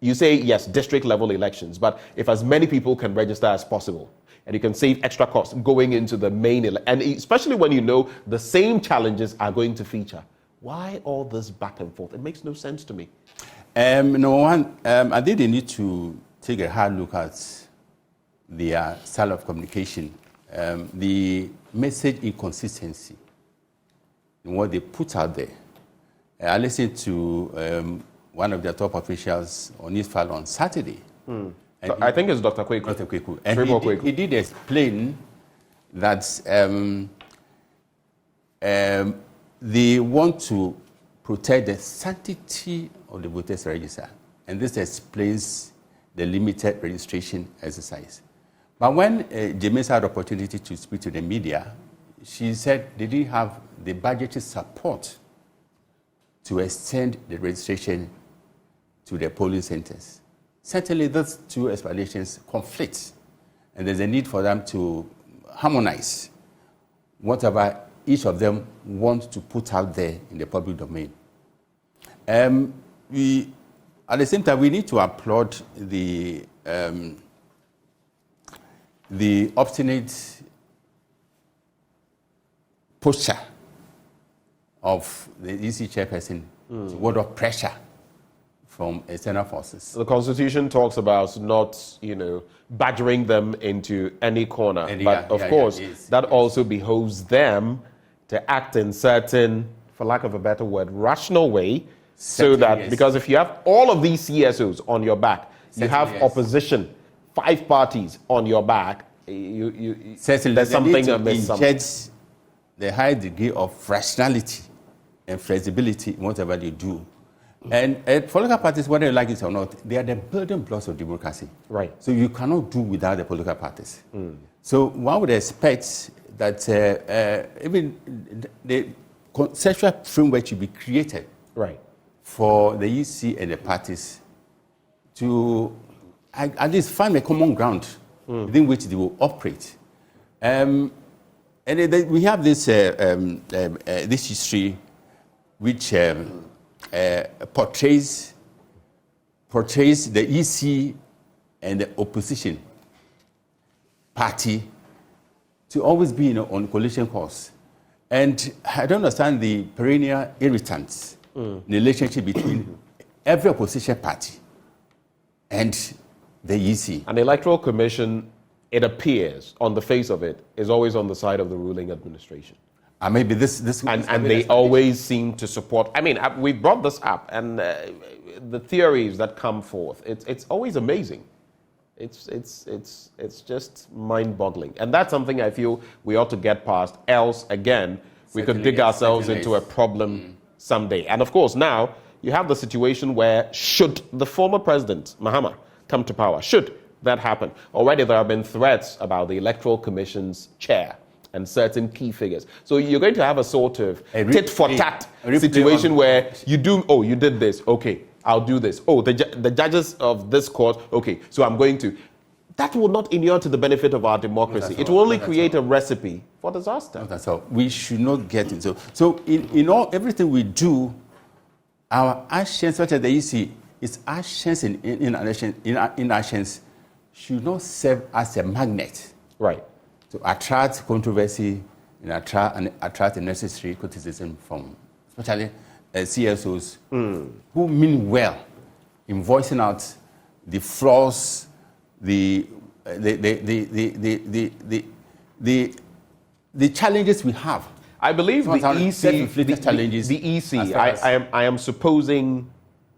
you say, yes, district level elections, but if as many people can register as possible, and you can save extra costs going into the main election, and especially when you know the same challenges are going to feature. Why all this back and forth? It makes no sense to me. Number one, I think they need to take a hard look at their style of communication, the message inconsistency in what they put out there. I listened to one of their top officials on his file on Saturday. I think it's Dr. Kweku. Dr. Kweku. And he did explain that they want to protect the sanctity of the voters' register. And this explains the limited registration exercise. But when James had the opportunity to speak to the media, she said they didn't have the budgetary support to extend the registration to the polling centers. Certainly, those two explanations conflict, and there's a need for them to harmonize whatever each of them want to put out there in the public domain. At the same time, we need to applaud the obstinate posture of the EC chairperson, the word of pressure from external forces. The Constitution talks about not, badgering them into any corner. But of course, that also behoves them to act in certain, for lack of a better word, rational way. So that, because if you have all of these CSOs on your back, you have opposition, 5 parties on your back, there's something amiss. The high degree of rationality and flexibility in whatever they do. And political parties, whether you like it or not, they are the building blocks of democracy. Right. So you cannot do without the political parties. So one would expect that even the conceptual framework should be created. Right. For the EC and the parties to at least find a common ground within which they will operate. And we have this history which portrays the EC and the opposition party to always be on collision course. And I don't understand the perennial irritants in the relationship between every opposition party and the EC. An electoral commission, it appears, on the face of it, is always on the side of the ruling administration. And maybe this and they always seem to support. I mean, we brought this up, and the theories that come forth, it's always amazing. It's just mind-boggling, and that's something I feel we ought to get past. Else, again, we could dig ourselves into a problem someday. And of course, now you have the situation where, should the former president Mahama come to power, should that happen, already there have been threats about the Electoral Commission's chair and certain key figures. So you're going to have a sort of tit-for-tat situation where you did this, okay, I'll do this. Oh, the judges of this court, okay, so I'm going to. That will not inure to the benefit of our democracy. It will only create a recipe for disaster. That's all. We should not get into. So in everything we do, our actions, such as the EC, its actions in actions should not serve as a magnet. Right. To attract controversy and attract unnecessary criticism from especially CSOs who mean well in voicing out the flaws, the challenges we have. I believe the EC, challenges. The EC, I am supposing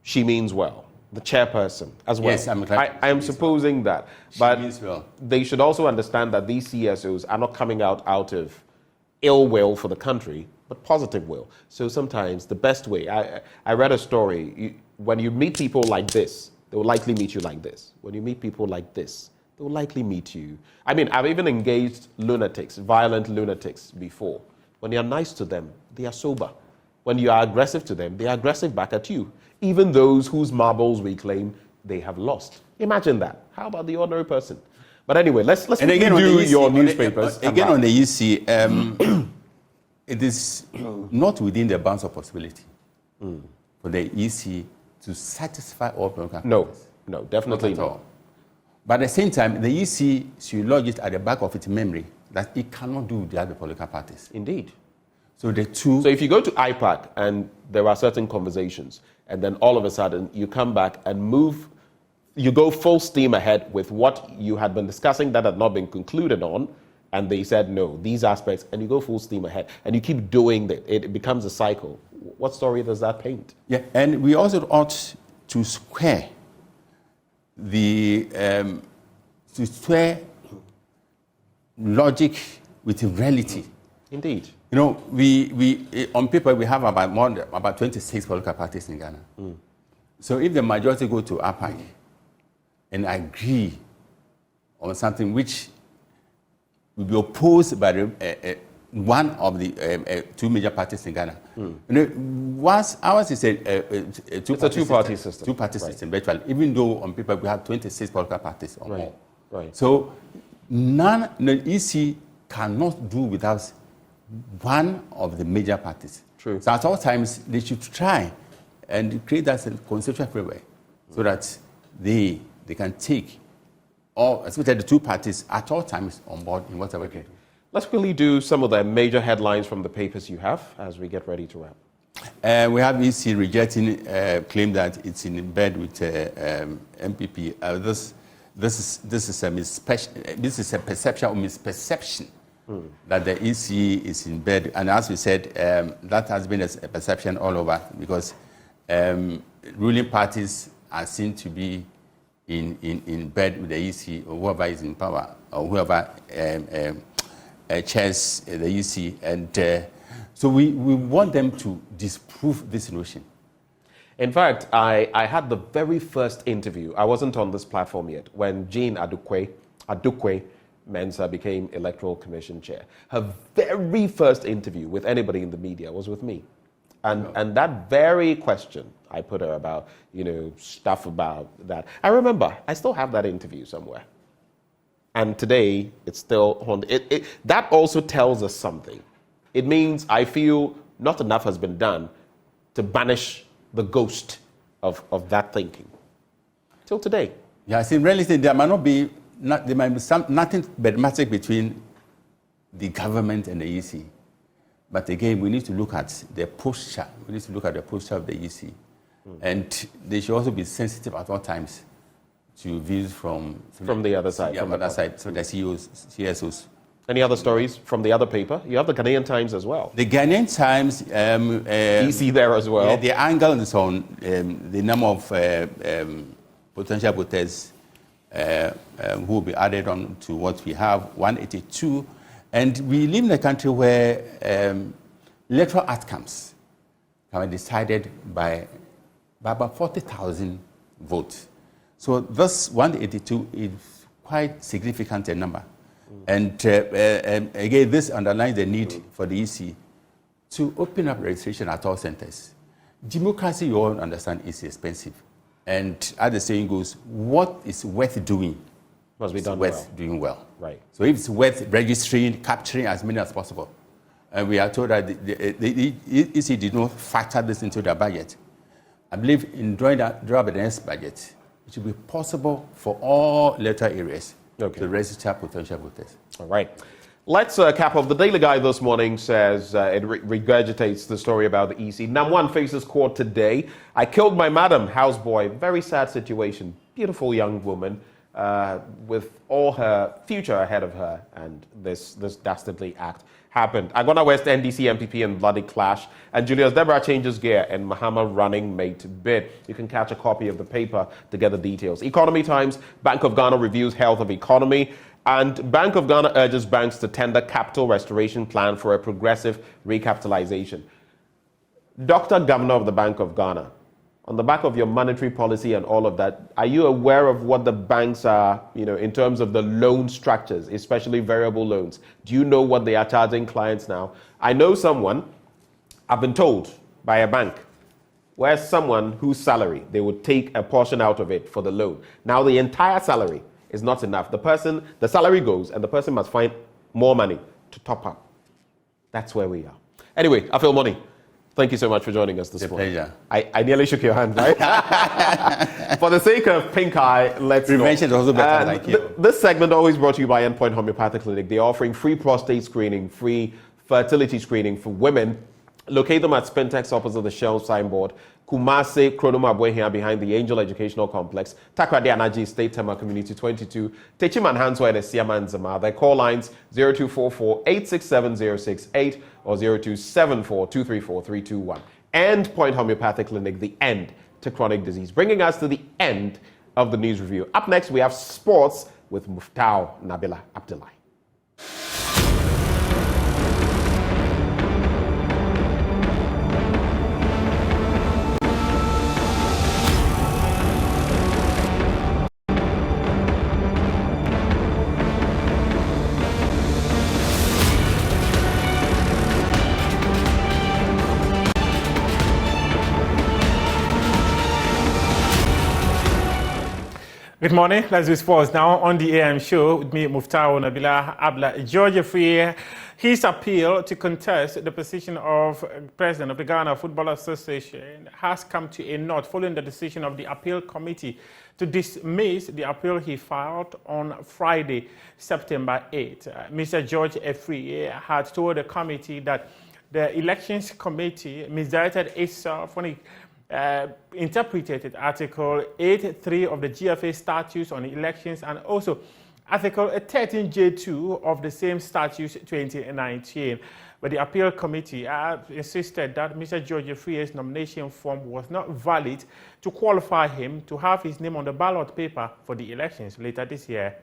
she means well. The chairperson as well. Yes, I am supposing that. But means well. They should also understand that these CSOs are not coming out of ill will for the country, but positive will. So sometimes the best way, I read a story, when you meet people like this, they will likely meet you like this. When you meet people like this, they will likely meet you. I mean, I've even engaged lunatics, violent lunatics before. When you're nice to them, they are sober. When you are aggressive to them, they are aggressive back at you. Even those whose marbles we claim they have lost. Imagine that. How about the ordinary person? But anyway, let's and again, do your newspapers. Again, on the EC, it is not within the bounds of possibility for the EC to satisfy all political parties. No, definitely not. All. But at the same time, the EC should lodge it at the back of its memory that it cannot do with the other political parties. Indeed. So the two. So if you go to IPAC and there are certain conversations, and then all of a sudden you come back and you go full steam ahead with what you had been discussing that had not been concluded on, and they said no, these aspects, and you go full steam ahead, and you keep doing that, it becomes a cycle. What story does that paint? Yeah, and we also ought to square logic with reality. Indeed. You know, we on paper we have about 26 political parties in Ghana. So if the majority go to APAC and agree on something which will be opposed by one of the two major parties in Ghana, you know, ours is a two-party system. Two-party system, virtually. Even though on paper we have 26 political parties or more. Right. So the EC cannot do without one of the major parties. True. So at all times they should try and create that conceptual framework so that they can take all, especially the two parties, at all times on board in whatever way. Let's quickly do some of the major headlines from the papers you have as we get ready to wrap. We have EC rejecting claim that it's in bed with MPP. This is a perception or misperception that the EC is in bed, and as we said, that has been a perception all over because ruling parties are seen to be in bed with the EC or whoever is in power or whoever chairs the EC, and so we want them to disprove this notion. In fact, I had the very first interview. I wasn't on this platform yet when Jean Adukwe Mensah became Electoral Commission Chair. Her very first interview with anybody in the media was with me. And that very question I put her about, stuff about that. I remember, I still have that interview somewhere. And today, it's still on. That also tells us something. It means I feel not enough has been done to banish the ghost of that thinking. Till today. Yes, in reality, there might be nothing problematic between the government and the EC. But again, we need to look at the posture. We need to look at the posture of the EC. And they should also be sensitive at all times to views from the other side. From the other side, so the CEOs, CSOs. Any other stories from the other paper? You have the Ghanaian Times as well. The Ghanaian Times. EC there as well. Yeah, the angle is on the number of potential voters who will be added on to what we have, 182. And we live in a country where electoral outcomes can be decided by about 40,000 votes. So this 182 is quite significant a number. And again, this underlines the need for the EC to open up registration at all centers. Democracy, you all understand, is expensive. And as the saying goes, what is worth doing must be done doing well. Right. So if it's worth registering, capturing as many as possible, and we are told that the EC did not factor this into their budget. I believe in drawing up the next budget, it should be possible for all electoral areas to register potential voters. All right. Let's cap off. The Daily Guide this morning says it regurgitates the story about the EC. Nam1 faces court today. I killed my madam, houseboy. Very sad situation. Beautiful young woman with all her future ahead of her, and this dastardly act happened. Agona West NDC MPP in bloody clash, and Julius Deborah changes gear in Mahama running mate bid. You can catch a copy of the paper to get the details. Economy Times, Bank of Ghana reviews health of economy, And Bank of Ghana urges banks to tender capital restoration plan for a progressive recapitalization. Dr. Governor of the Bank of Ghana, on the back of your monetary policy and all of that, are you aware of what the banks are, in terms of the loan structures, especially variable loans? Do you know what they are charging clients now? I know someone, I've been told by a bank, where someone whose salary, they would take a portion out of it for the loan. Now the entire salary is not enough. The salary goes and the person must find more money to top up. That's where we are. Anyway, I feel money. Thank you so much for joining us this morning. Pleasure. I nearly shook your hand, right? For the sake of pink eye, let's prevention is also better than cure. This segment always brought to you by Endpoint Homeopathic Clinic. They're offering free prostate screening, free fertility screening for women. Locate them at Spintex opposite the Shell signboard. Kumase Kronoma Abuehia behind the Angel Educational Complex. Takrady Anaji State Tema Community 22. Techiman Hanswa and Siaman Zama. Their call lines 0244-867-068 or 0274-234-321. Endpoint Homeopathic Clinic, the end to chronic disease. Bringing us to the end of the news review. Up next, we have sports with Muftau Nabila Abdullahi. Good morning. Let's do sports now on the AM show with me, Muftau Nabila Abla. George Free, his appeal to contest the position of president of the Ghana Football Association has come to a knot following the decision of the appeal committee to dismiss the appeal he filed on Friday, September 8. Mr. George Free had told the committee that the elections committee misdirected itself when it interpreted Article 8.3 of the GFA statutes on elections and also Article 13J2 of the same statutes 2019. But the appeal committee insisted that Mr. George Free's nomination form was not valid to qualify him to have his name on the ballot paper for the elections later this year.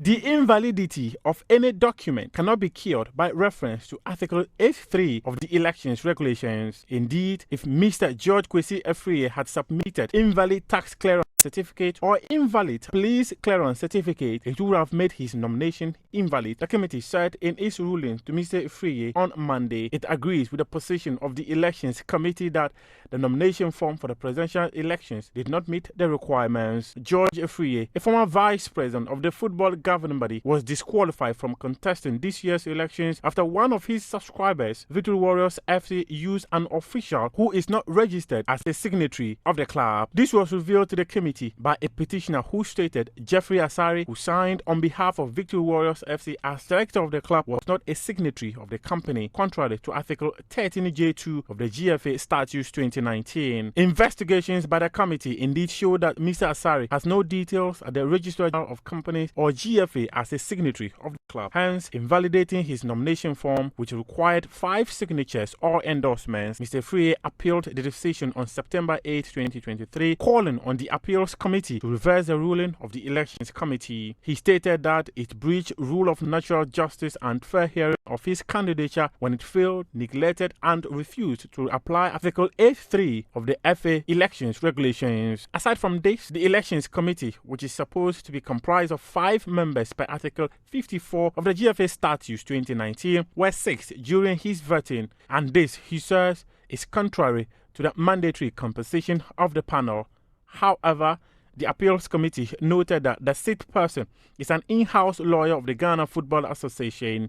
The invalidity of any document cannot be cured by reference to Article 8.3 of the Elections Regulations. Indeed, if Mr. George Kwesi Afriyie had submitted invalid tax clearance certificate or invalid police clearance certificate, it would have made his nomination invalid. The committee said in its ruling to Mr. Afriyie on Monday, it agrees with the position of the Elections Committee that the nomination form for the presidential elections did not meet the requirements. George Afriyie, a former vice president of the football governing body, was disqualified from contesting this year's elections after one of his subscribers, Victory Warriors FC, used an official who is not registered as a signatory of the club. This was revealed to the committee by a petitioner who stated Jeffrey Asari, who signed on behalf of Victory Warriors FC as director of the club, was not a signatory of the company, contrary to Article 13J2 of the GFA Statutes 2019. Investigations by the committee indeed show that Mr. Asari has no details at the Register of Companies or GFA as a signatory of the club, hence invalidating his nomination form, which required 5 signatures or endorsements. Mr. Free appealed the decision on September 8, 2023, calling on the appeals committee to reverse the ruling of the elections committee. He stated that it breached rule of natural justice and fair hearing of his candidature when it failed, neglected and refused to apply Article 8.3 of the FA elections regulations. Aside from this, the elections committee, which is supposed to be comprised of 5 members per Article 54 of the GFA statutes 2019, were 6 during his vetting, and this, he says, is contrary to the mandatory composition of the panel. However, the appeals committee noted that the 6th person is an in-house lawyer of the Ghana Football Association.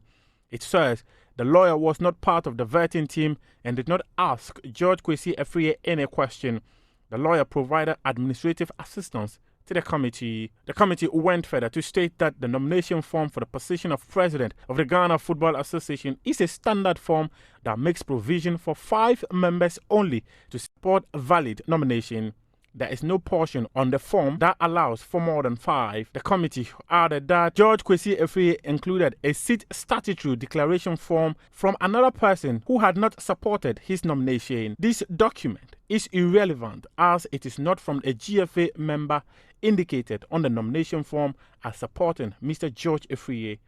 It says the lawyer was not part of the vetting team and did not ask George Kwesi Afriyie any question. The lawyer provided administrative assistance to the committee. The committee went further to state that the nomination form for the position of president of the Ghana Football Association is a standard form that makes provision for 5 members only to support a valid nomination. There is no portion on the form that allows for more than 5. The committee added that George Kwesi Afriyie included a seat statutory declaration form from another person who had not supported his nomination. This document is irrelevant as it is not from a GFA member. indicated on the nomination form as supporting Mr. George Afriyie.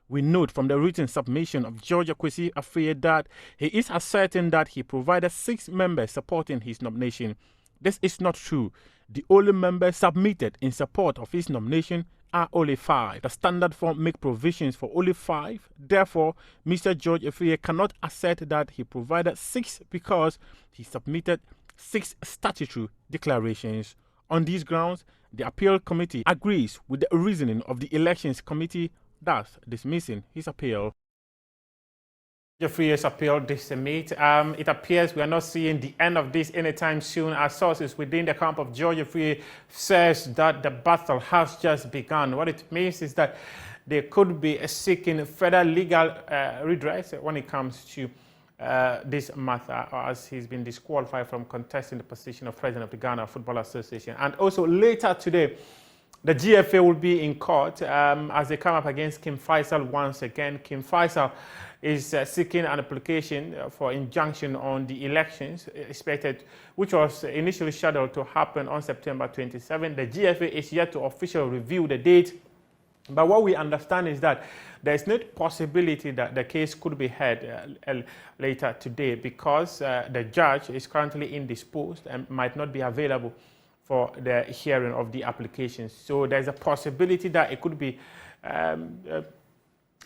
We note from the written submission of George Kwesi Afriyie that he is asserting that he provided 6 members supporting his nomination. This is not true. The only members submitted in support of his nomination are only 5. The standard form makes provisions for only 5. Therefore, Mr. George Afriyie cannot assert that he provided 6 because he submitted 6 statutory declarations. On these grounds, the appeal committee agrees with the reasoning of the elections committee, thus dismissing his appeal. Afriyie's appeal dismissed. It appears we are not seeing the end of this anytime soon, as sources within the camp of George Afriyie says that the battle has just begun. What it means is that they could be seeking further legal redress when it comes to this matter, as he's been disqualified from contesting the position of president of the Ghana Football Association. And also later today, the GFA will be in court as they come up against Kim Faisal once again. Kim Faisal is seeking an application for injunction on the elections expected, which was initially scheduled to happen on September 27. The GFA is yet to officially review the date. But what we understand is that there is no possibility that the case could be heard later today because the judge is currently indisposed and might not be available for the hearing of the applications. So there's a possibility that it could be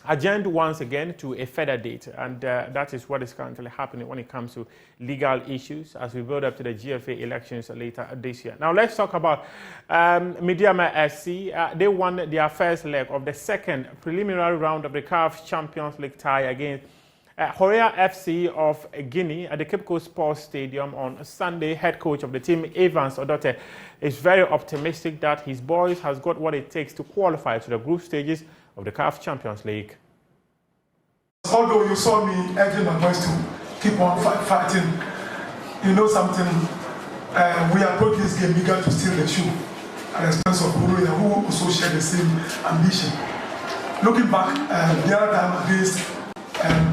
adjourned once again to a further date, and that is what is currently happening when it comes to legal issues as we build up to the GFA elections later this year. Now let's talk about Midiama SC. They won their first leg of the second preliminary round of the CAF Champions League tie against Horea FC of Guinea at the Cape Coast Sports Stadium on Sunday. Head coach of the team, Evans Odote, is very optimistic that his boys has got what it takes to qualify to the group stages of the CAF Champions League. Although you saw me urging my boys to keep on fighting, you know something, we approach this game eager to steal the shoe at the expense of Horea, who also share the same ambition. Looking back, the other time against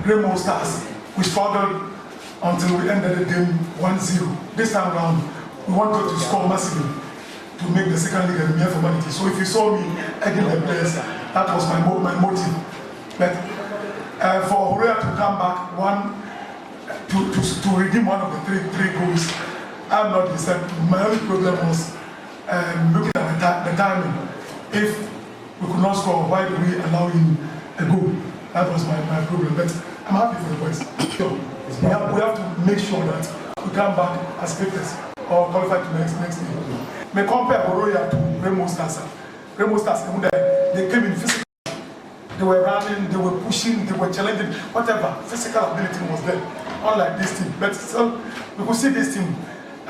Remo Stars, we struggled until we ended the game 1-0. This time around, we wanted to score massively to make the second leg a mere formality. So if you saw me urging the players, that was my motive. But for Horea to come back to redeem one of the three goals, I'm not disturbed. My only problem was looking at the timing. If we could not score, why do we allow him a goal? That was my problem. But I'm happy for the boys. So we have to make sure that we come back as victors or qualify to next year. May compare Horea to Remo Stars. Remo Stars, they came in physical. They were running, they were pushing, they were challenging, whatever. Physical ability was there. Unlike this team. But still, we could see this team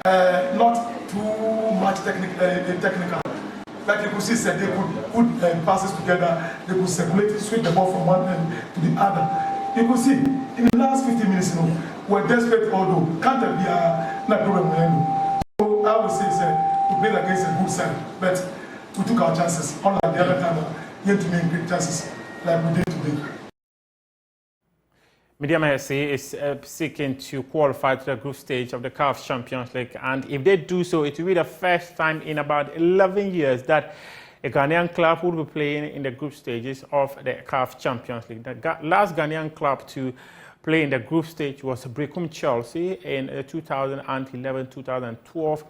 not too much technical. Like you could see, they could put passes together, they could circulate, sweep the ball from one end to the other. You could see, in the last 15 minutes, we're desperate, although can't be a problem. So I would say, we played against a good side, but we took our chances. Unlike the other time, yet to make great chances like we did today. Midiama SC is seeking to qualify to the group stage of the CAF Champions League, and if they do so, it will be the first time in about 11 years that a Ghanaian club will be playing in the group stages of the CAF Champions League. The last Ghanaian club to play in the group stage was Brecum Chelsea in 2011-2012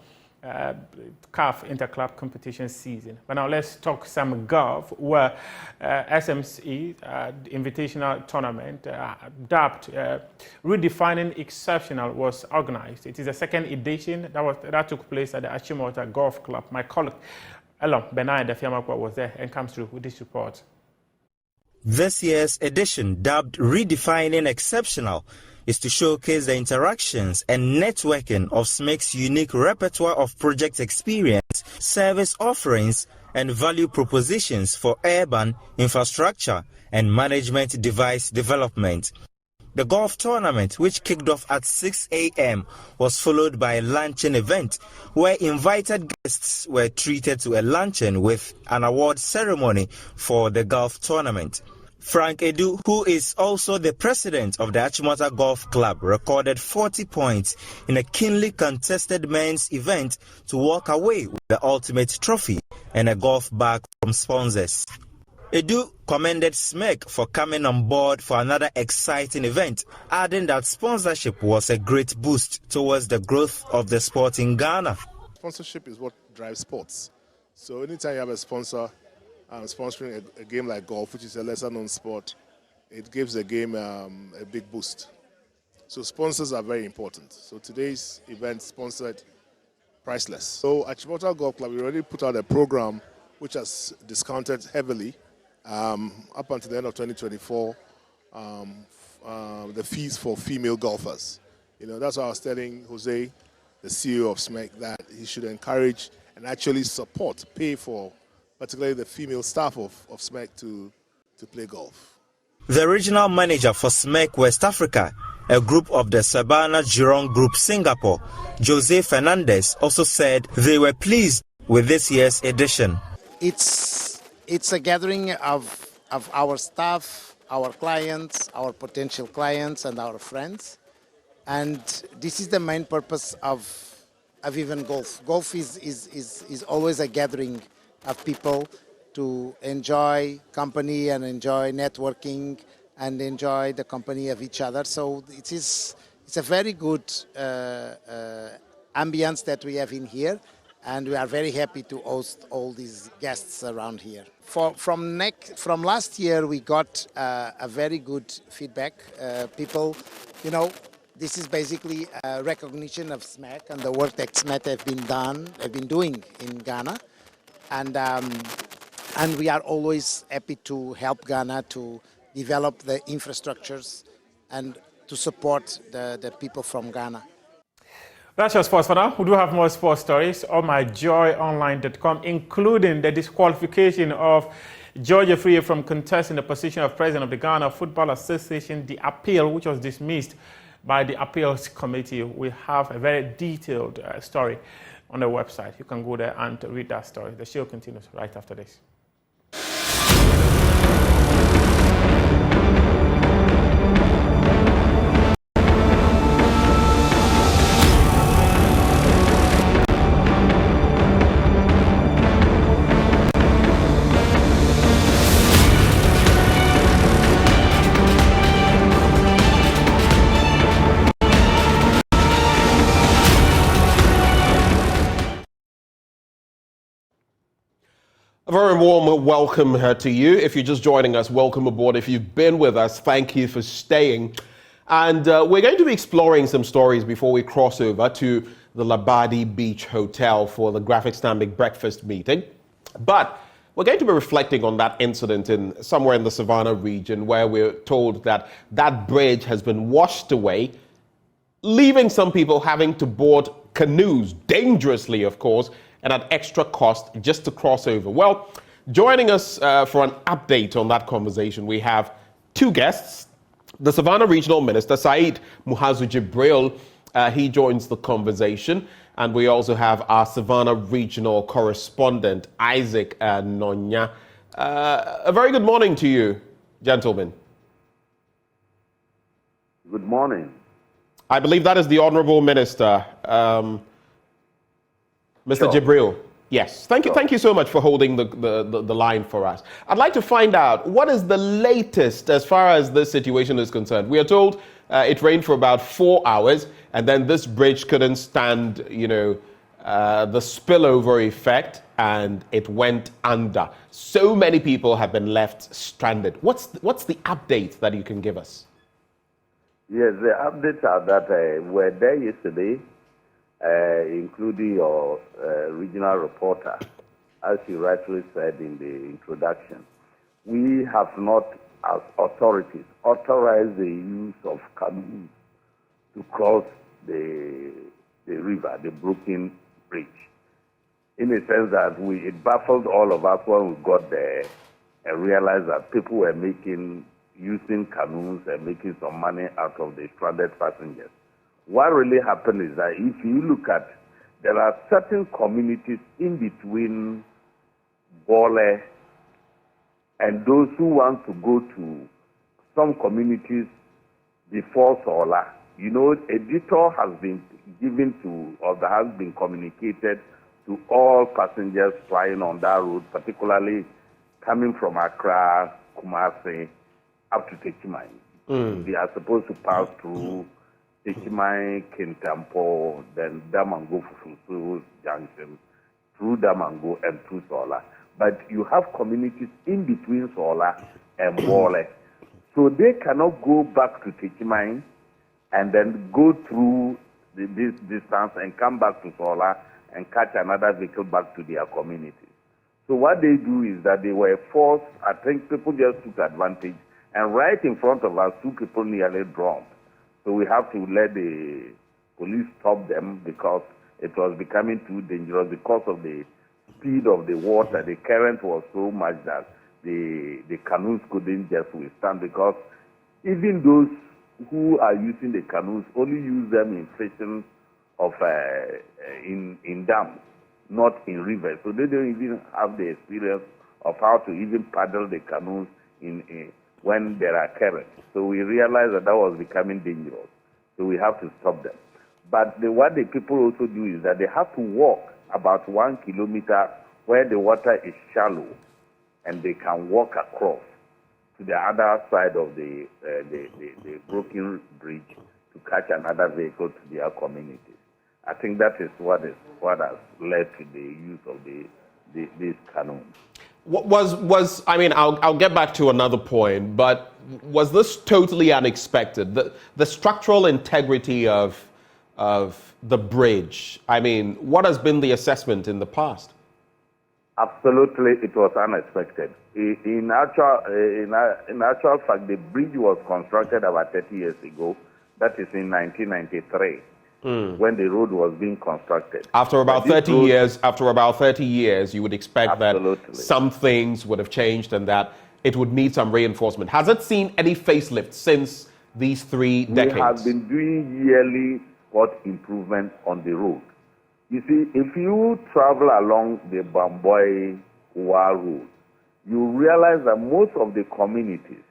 CAF Interclub competition season. But now let's talk some golf, where SMC Invitational Tournament, dubbed Redefining Exceptional, was organized. It is the second edition that took place at the Achimota Golf Club. My colleague, Elon Benai Defiamakwa, was there and comes through with this report. This year's edition, dubbed Redefining Exceptional, is to showcase the interactions and networking of SMEC's unique repertoire of project experience, service offerings, and value propositions for urban infrastructure and management device development. The golf tournament, which kicked off at 6 a.m., was followed by a luncheon event where invited guests were treated to a luncheon with an award ceremony for the golf tournament. Frank Edu, who is also the president of the Achimota Golf Club, recorded 40 points in a keenly contested men's event to walk away with the ultimate trophy and a golf bag from sponsors. Edu commended SMEC for coming on board for another exciting event, adding that sponsorship was a great boost towards the growth of the sport in Ghana. Sponsorship is what drives sports. So anytime you have a sponsor sponsoring a game like golf, which is a lesser-known sport, it gives the game a big boost. So sponsors are very important. So today's event sponsored priceless. So at Achimota Golf Club, we already put out a program which has discounted heavily up until the end of 2024 the fees for female golfers. You know, that's why I was telling Jose, the CEO of SMEC, that he should encourage and actually support, pay for particularly the female staff of SMEC to play golf. The regional manager for SMEC West Africa, a group of the Savannah Reg Group Singapore, Jose Fernandez, also said they were pleased with this year's edition. It's a gathering of our staff, our clients, our potential clients, and our friends. And this is the main purpose of even golf. Golf is always a gathering of people to enjoy company and enjoy networking and enjoy the company of each other. So it's a very good ambience that we have in here, and we are very happy to host all these guests around here. From last year, we got a very good feedback. People, you know, this is basically a recognition of SMEC and the work that SMEC have been doing in Ghana. And we are always happy to help Ghana to develop the infrastructures and to support the people from Ghana. That's your sports for now. We do have more sports stories on myjoyonline.com, including the disqualification of George Free from contesting the position of president of the Ghana Football Association, the appeal, which was dismissed by the appeals committee. We have a very detailed story on the website. You can go there and read that story. The show continues right after this. A very warm welcome to you. If you're just joining us, welcome aboard. If you've been with us, thank you for staying. And we're going to be exploring some stories before we cross over to the Labadi Beach Hotel for the Graphic Stanbic breakfast meeting. But we're going to be reflecting on that incident somewhere in the Savannah region where we're told that that bridge has been washed away, leaving some people having to board canoes, dangerously, of course, and at extra cost just to cross over. Well, joining us for an update on that conversation, we have two guests. The Savannah Regional Minister, Said Muhazu Jibril, he joins the conversation. And we also have our Savannah Regional Correspondent, Isaac Nonya. A very good morning to you, gentlemen. Good morning. I believe that is the Honorable Minister, Mr. Sure. Jibril. Yes, thank you so much for holding the line for us. I'd like to find out, what is the latest as far as this situation is concerned? We are told it rained for about 4 hours, and then this bridge couldn't stand, the spillover effect, and it went under. So many people have been left stranded. What's the update that you can give us? Yes, the updates are that we're there yesterday, including your regional reporter, as you rightly said in the introduction. We have not, as authorities, authorized the use of canoes to cross the river, the Brooklyn Bridge. In the sense that it baffled all of us when we got there and realized that people were using canoes and making some money out of the stranded passengers. What really happened is that if you look at, there are certain communities in between Bole and those who want to go to some communities before Sola, you know, a detour has been given to, or has been communicated to all passengers flying on that road, particularly coming from Accra, Kumasi, up to Techimai. They are supposed to pass through Techimai, Kintampo, then Damango, Fufusu Junction, through Damango and through Sola. But you have communities in between Sola and Wole. So they cannot go back to Techimai and then go through this distance and come back to Sola and catch another vehicle back to their community. So what they do is that they were forced, I think people just took advantage, and right in front of us, 2 people nearly drowned. So we have to let the police stop them because it was becoming too dangerous because of the speed of the water. The current was so much that the canoes couldn't just withstand, because even those who are using the canoes only use them in fishing of in dams, not in rivers. So they don't even have the experience of how to even paddle the canoes when there are currents. So we realized that was becoming dangerous. So we have to stop them. But what the people also do is that they have to walk about 1 kilometer where the water is shallow, and they can walk across to the other side of the broken bridge to catch another vehicle to their communities. I think that is what has led to the use of these canoes. I mean, I'll get back to another point, but was this totally unexpected? The structural integrity of the bridge, I mean, what has been the assessment in the past? Absolutely, it was unexpected. In actual fact, the bridge was constructed about 30 years ago. That is in 1993, when the road was being constructed. After about 30 years, you would expect that some things would have changed and that it would need some reinforcement. Has it seen any facelift since these 3 decades? We have been doing yearly spot improvement on the road. You see, if you travel along the Bamboy-Wa road, you realize that most of the communities,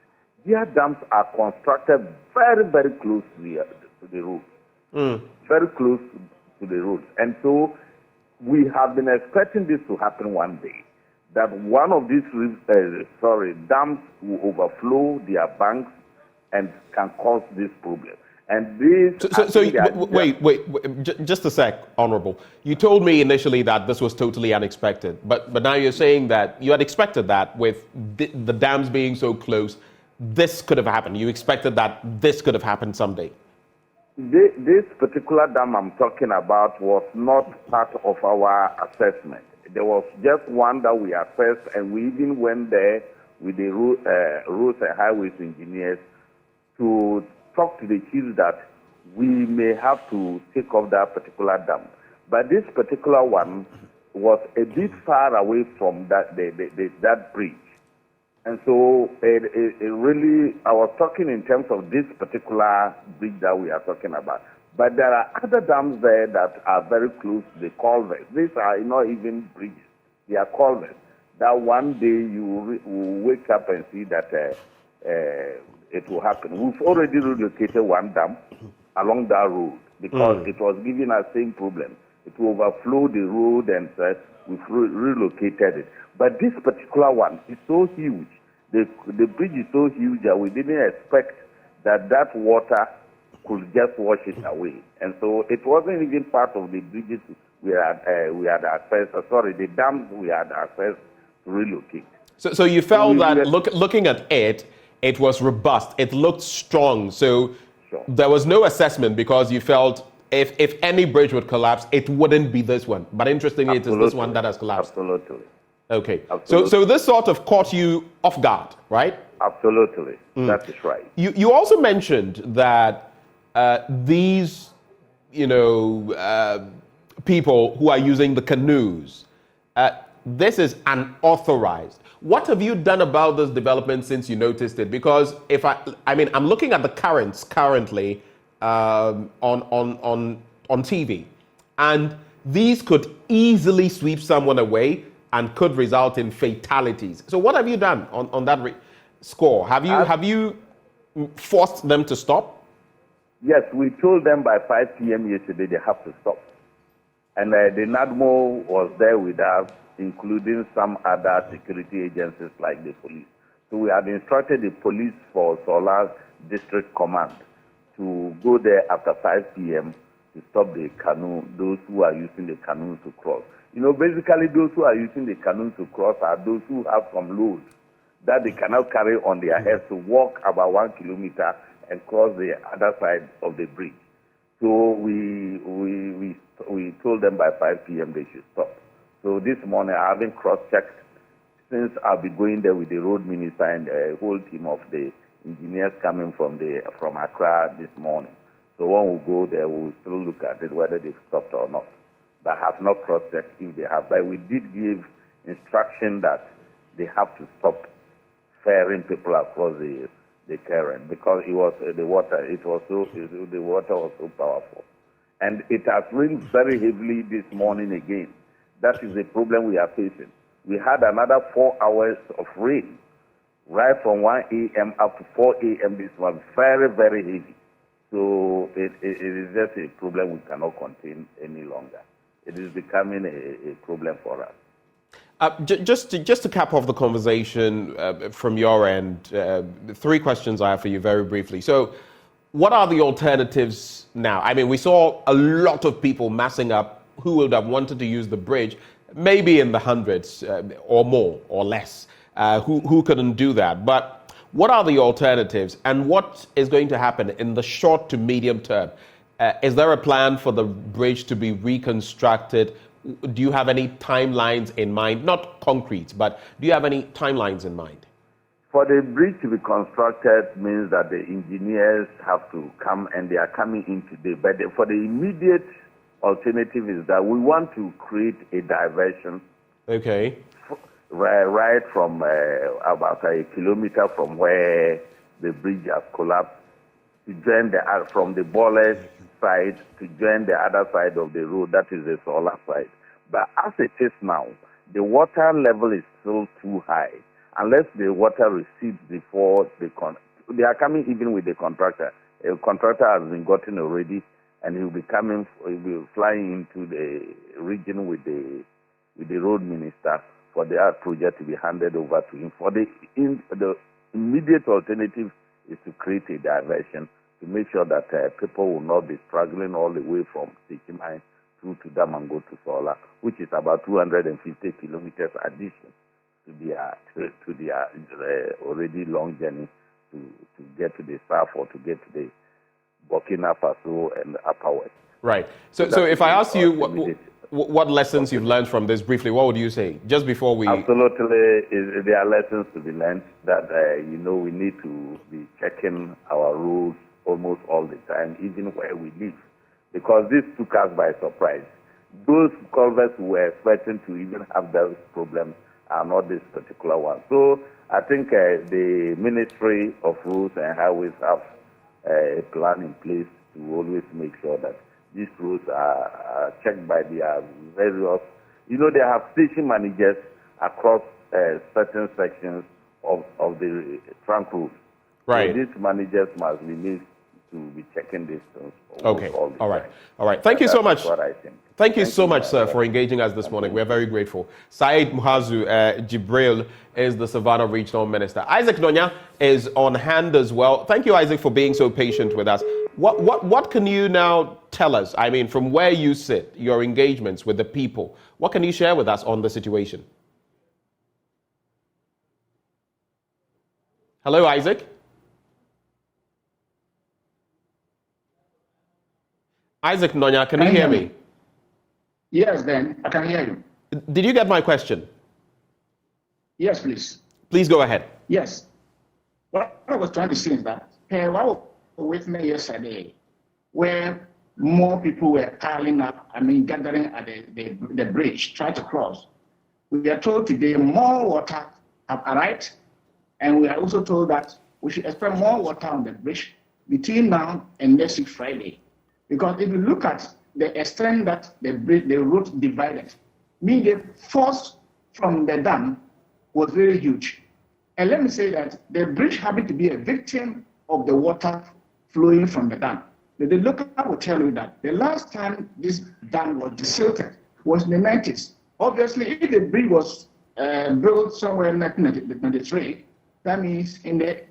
their dams are constructed very, very close to the road. Very close to the road. And so we have been expecting this to happen one day, that one of these dams will overflow their banks and can cause this problem. And this. Wait, just a sec, Honorable. You told me initially that this was totally unexpected, but now you're saying that you had expected that with the dams being so close, this could have happened. You expected that this could have happened someday. This particular dam I'm talking about was not part of our assessment. There was just one that we assessed, and we even went there with the roads and highways engineers to talk to the chiefs that we may have to take off that particular dam. But this particular one was a bit far away from that bridge. And so it really, I was talking in terms of this particular bridge that we are talking about. But there are other dams there that are very close to the culverts. These are not even bridges. They are culverts. That one day you will wake up and see that it will happen. We've already relocated one dam along that road because it was giving us same problem. It will overflow the road, and we've relocated it. But this particular one is so huge. The bridge is so huge that we didn't expect that water could just wash it away. And so it wasn't even part of the bridges we had access. The dams we had access to relocate. So you felt that looking at it, it was robust. It looked strong. So there was no assessment because you felt if any bridge would collapse, it wouldn't be this one. But interestingly, it is this one that has collapsed. Absolutely. Okay. Absolutely. So this sort of caught you off guard, right? Absolutely. That is right. You also mentioned that these, people who are using the canoes, this is unauthorized. What have you done about this development since you noticed it? Because I'm looking at the currents currently on TV, and these could easily sweep someone away. and could result in fatalities. So what have you done on that score? Have you forced them to stop? Yes, we told them by 5 p.m. yesterday they have to stop. And the NADMO was there with us, including some other security agencies like the police. So we had instructed the police for Solar District Command to go there after 5 p.m. to stop the canoe, those who are using the canoes to cross. You know, basically those who are using the canoes to cross are those who have some loads that they cannot carry on their heads to walk about 1 kilometer and cross the other side of the bridge. So we told them by 5 p.m. they should stop. So this morning I haven't cross-checked, since I'll be going there with the road minister and a whole team of the engineers coming from Accra this morning. So when we go there, we will still look at it, whether they've stopped or not. But I have not cross-checked if they have. But we did give instruction that they have to stop ferrying people across the current, because it was the water was so powerful. And it has rained very heavily this morning again. That is the problem we are facing. We had another 4 hours of rain, right from 1 a.m. up to 4 a.m. This was very, very heavy. So it is just a problem we cannot contain any longer. It is becoming a problem for us. Just to cap off the conversation from your end, 3 questions I have for you very briefly. So what are the alternatives now? I mean, we saw a lot of people massing up who would have wanted to use the bridge, maybe in the hundreds or more or less, who couldn't do that. But what are the alternatives, and what is going to happen in the short to medium term? Is there a plan for the bridge to be reconstructed? Do you have any timelines in mind? Not concrete, but do you have any timelines in mind? For the bridge to be constructed means that the engineers have to come, and they are coming in today. But for the immediate alternative is that we want to create a diversion. Okay. Right from about a kilometer from where the bridge has collapsed, to join from the Bole side to join the other side of the road, that is the Solar side. But as it is now, the water level is still too high. Unless the water recedes before they are coming even with the contractor. A contractor has been gotten already, and he'll be flying into the region with the road minister for the art project to be handed over to him. For the immediate alternative is to create a diversion to make sure that people will not be struggling all the way from Sikimai through to Damango to Sola, which is about 250 kilometers addition to their already long journey to get to the south or to get to the Burkina Faso and Upper West. Right. So if I ask you what lessons you've learned from this briefly, what would you say just before we... Absolutely, there are lessons to be learned that, we need to be checking our roads almost all the time, even where we live, because this took us by surprise. Those culverts who were expecting to even have those problems are not this particular one. So I think the Ministry of Roads and Highways have a plan in place to always make sure that these roads are checked by their various, they have station managers across certain sections of the trunk roads. Right. So these managers must be made to be checking this. Okay. All right. Thank you so much. What I think. Thank you so much, sir, for engaging us this morning. We're very grateful. Said Muhazu Jibril is the Savannah Regional Minister. Isaac Nonya is on hand as well. Thank you, Isaac, for being so patient with us. What can you now tell us? I mean, from where you sit, your engagements with the people, what can you share with us on the situation? Hello, Isaac. Isaac Nonya, can you hear me? Yes, Ben, I can hear you. Did you get my question? Yes, please. Please go ahead. Yes. What I was trying to say is that I was with me yesterday, where more people were piling up, gathering at the bridge, trying to cross. We are told today more water have arrived, and we are also told that we should expect more water on the bridge between now and next week Friday. Because if you look at the extent that the road divided, they forced from the dam was very huge. And let me say that the bridge happened to be a victim of the water flowing from the dam. The local will tell you that the last time this dam was desilted was in the 90s. Obviously, if the bridge was built somewhere in 1993, that means in the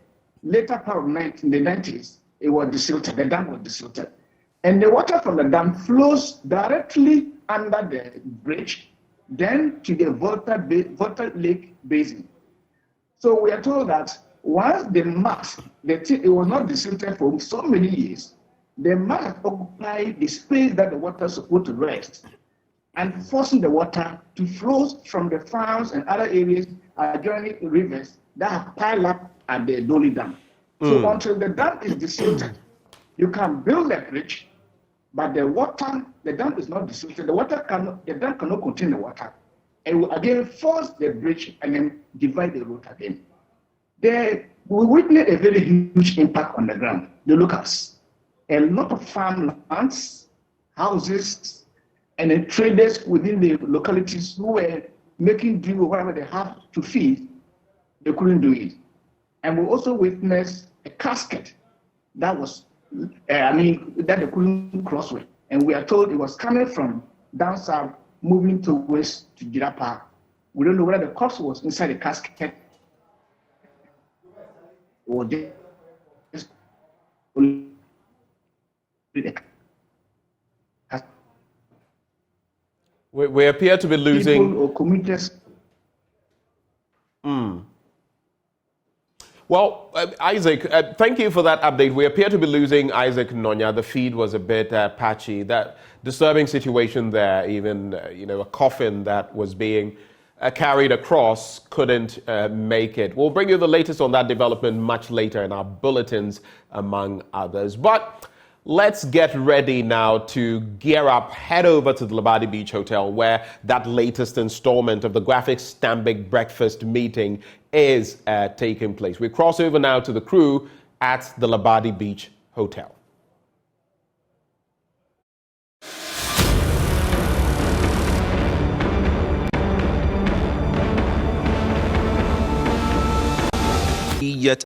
later part of the 90s, it was desilted, the dam was desilted. And the water from the dam flows directly under the bridge, then to the Volta Lake Basin. So we are told that once the mass, it was not desilted for so many years, the mass occupied the space that the water is supposed to rest, and forcing the water to flow from the farms and other areas adjoining rivers that have piled up at the Doli Dam. So until the dam is desilted, you can build a bridge, but the dam is not desilted. The dam cannot contain the water. It will again force the bridge and then divide the road again. We witnessed a very huge impact on the ground, the locals. A lot of farmlands, houses, and the traders within the localities who were making do with whatever they have to feed, they couldn't do it. And we also witnessed a casket that was, that they couldn't cross with. And we are told it was coming from down south, moving towards to Jirapa. We don't know whether the corpse was inside the casket or just we appear to be losing people or commuters. Well, Isaac, thank you for that update. We appear to be losing Isaac Nonya. The feed was a bit patchy. That disturbing situation there, even a coffin that was being carried across couldn't make it. We'll bring you the latest on that development much later in our bulletins, among others. But let's get ready now to gear up, head over to the Labadi Beach Hotel, where that latest installment of the Graphic Stanbic breakfast meeting is taking place. We cross over now to the crew at the Labadi Beach Hotel.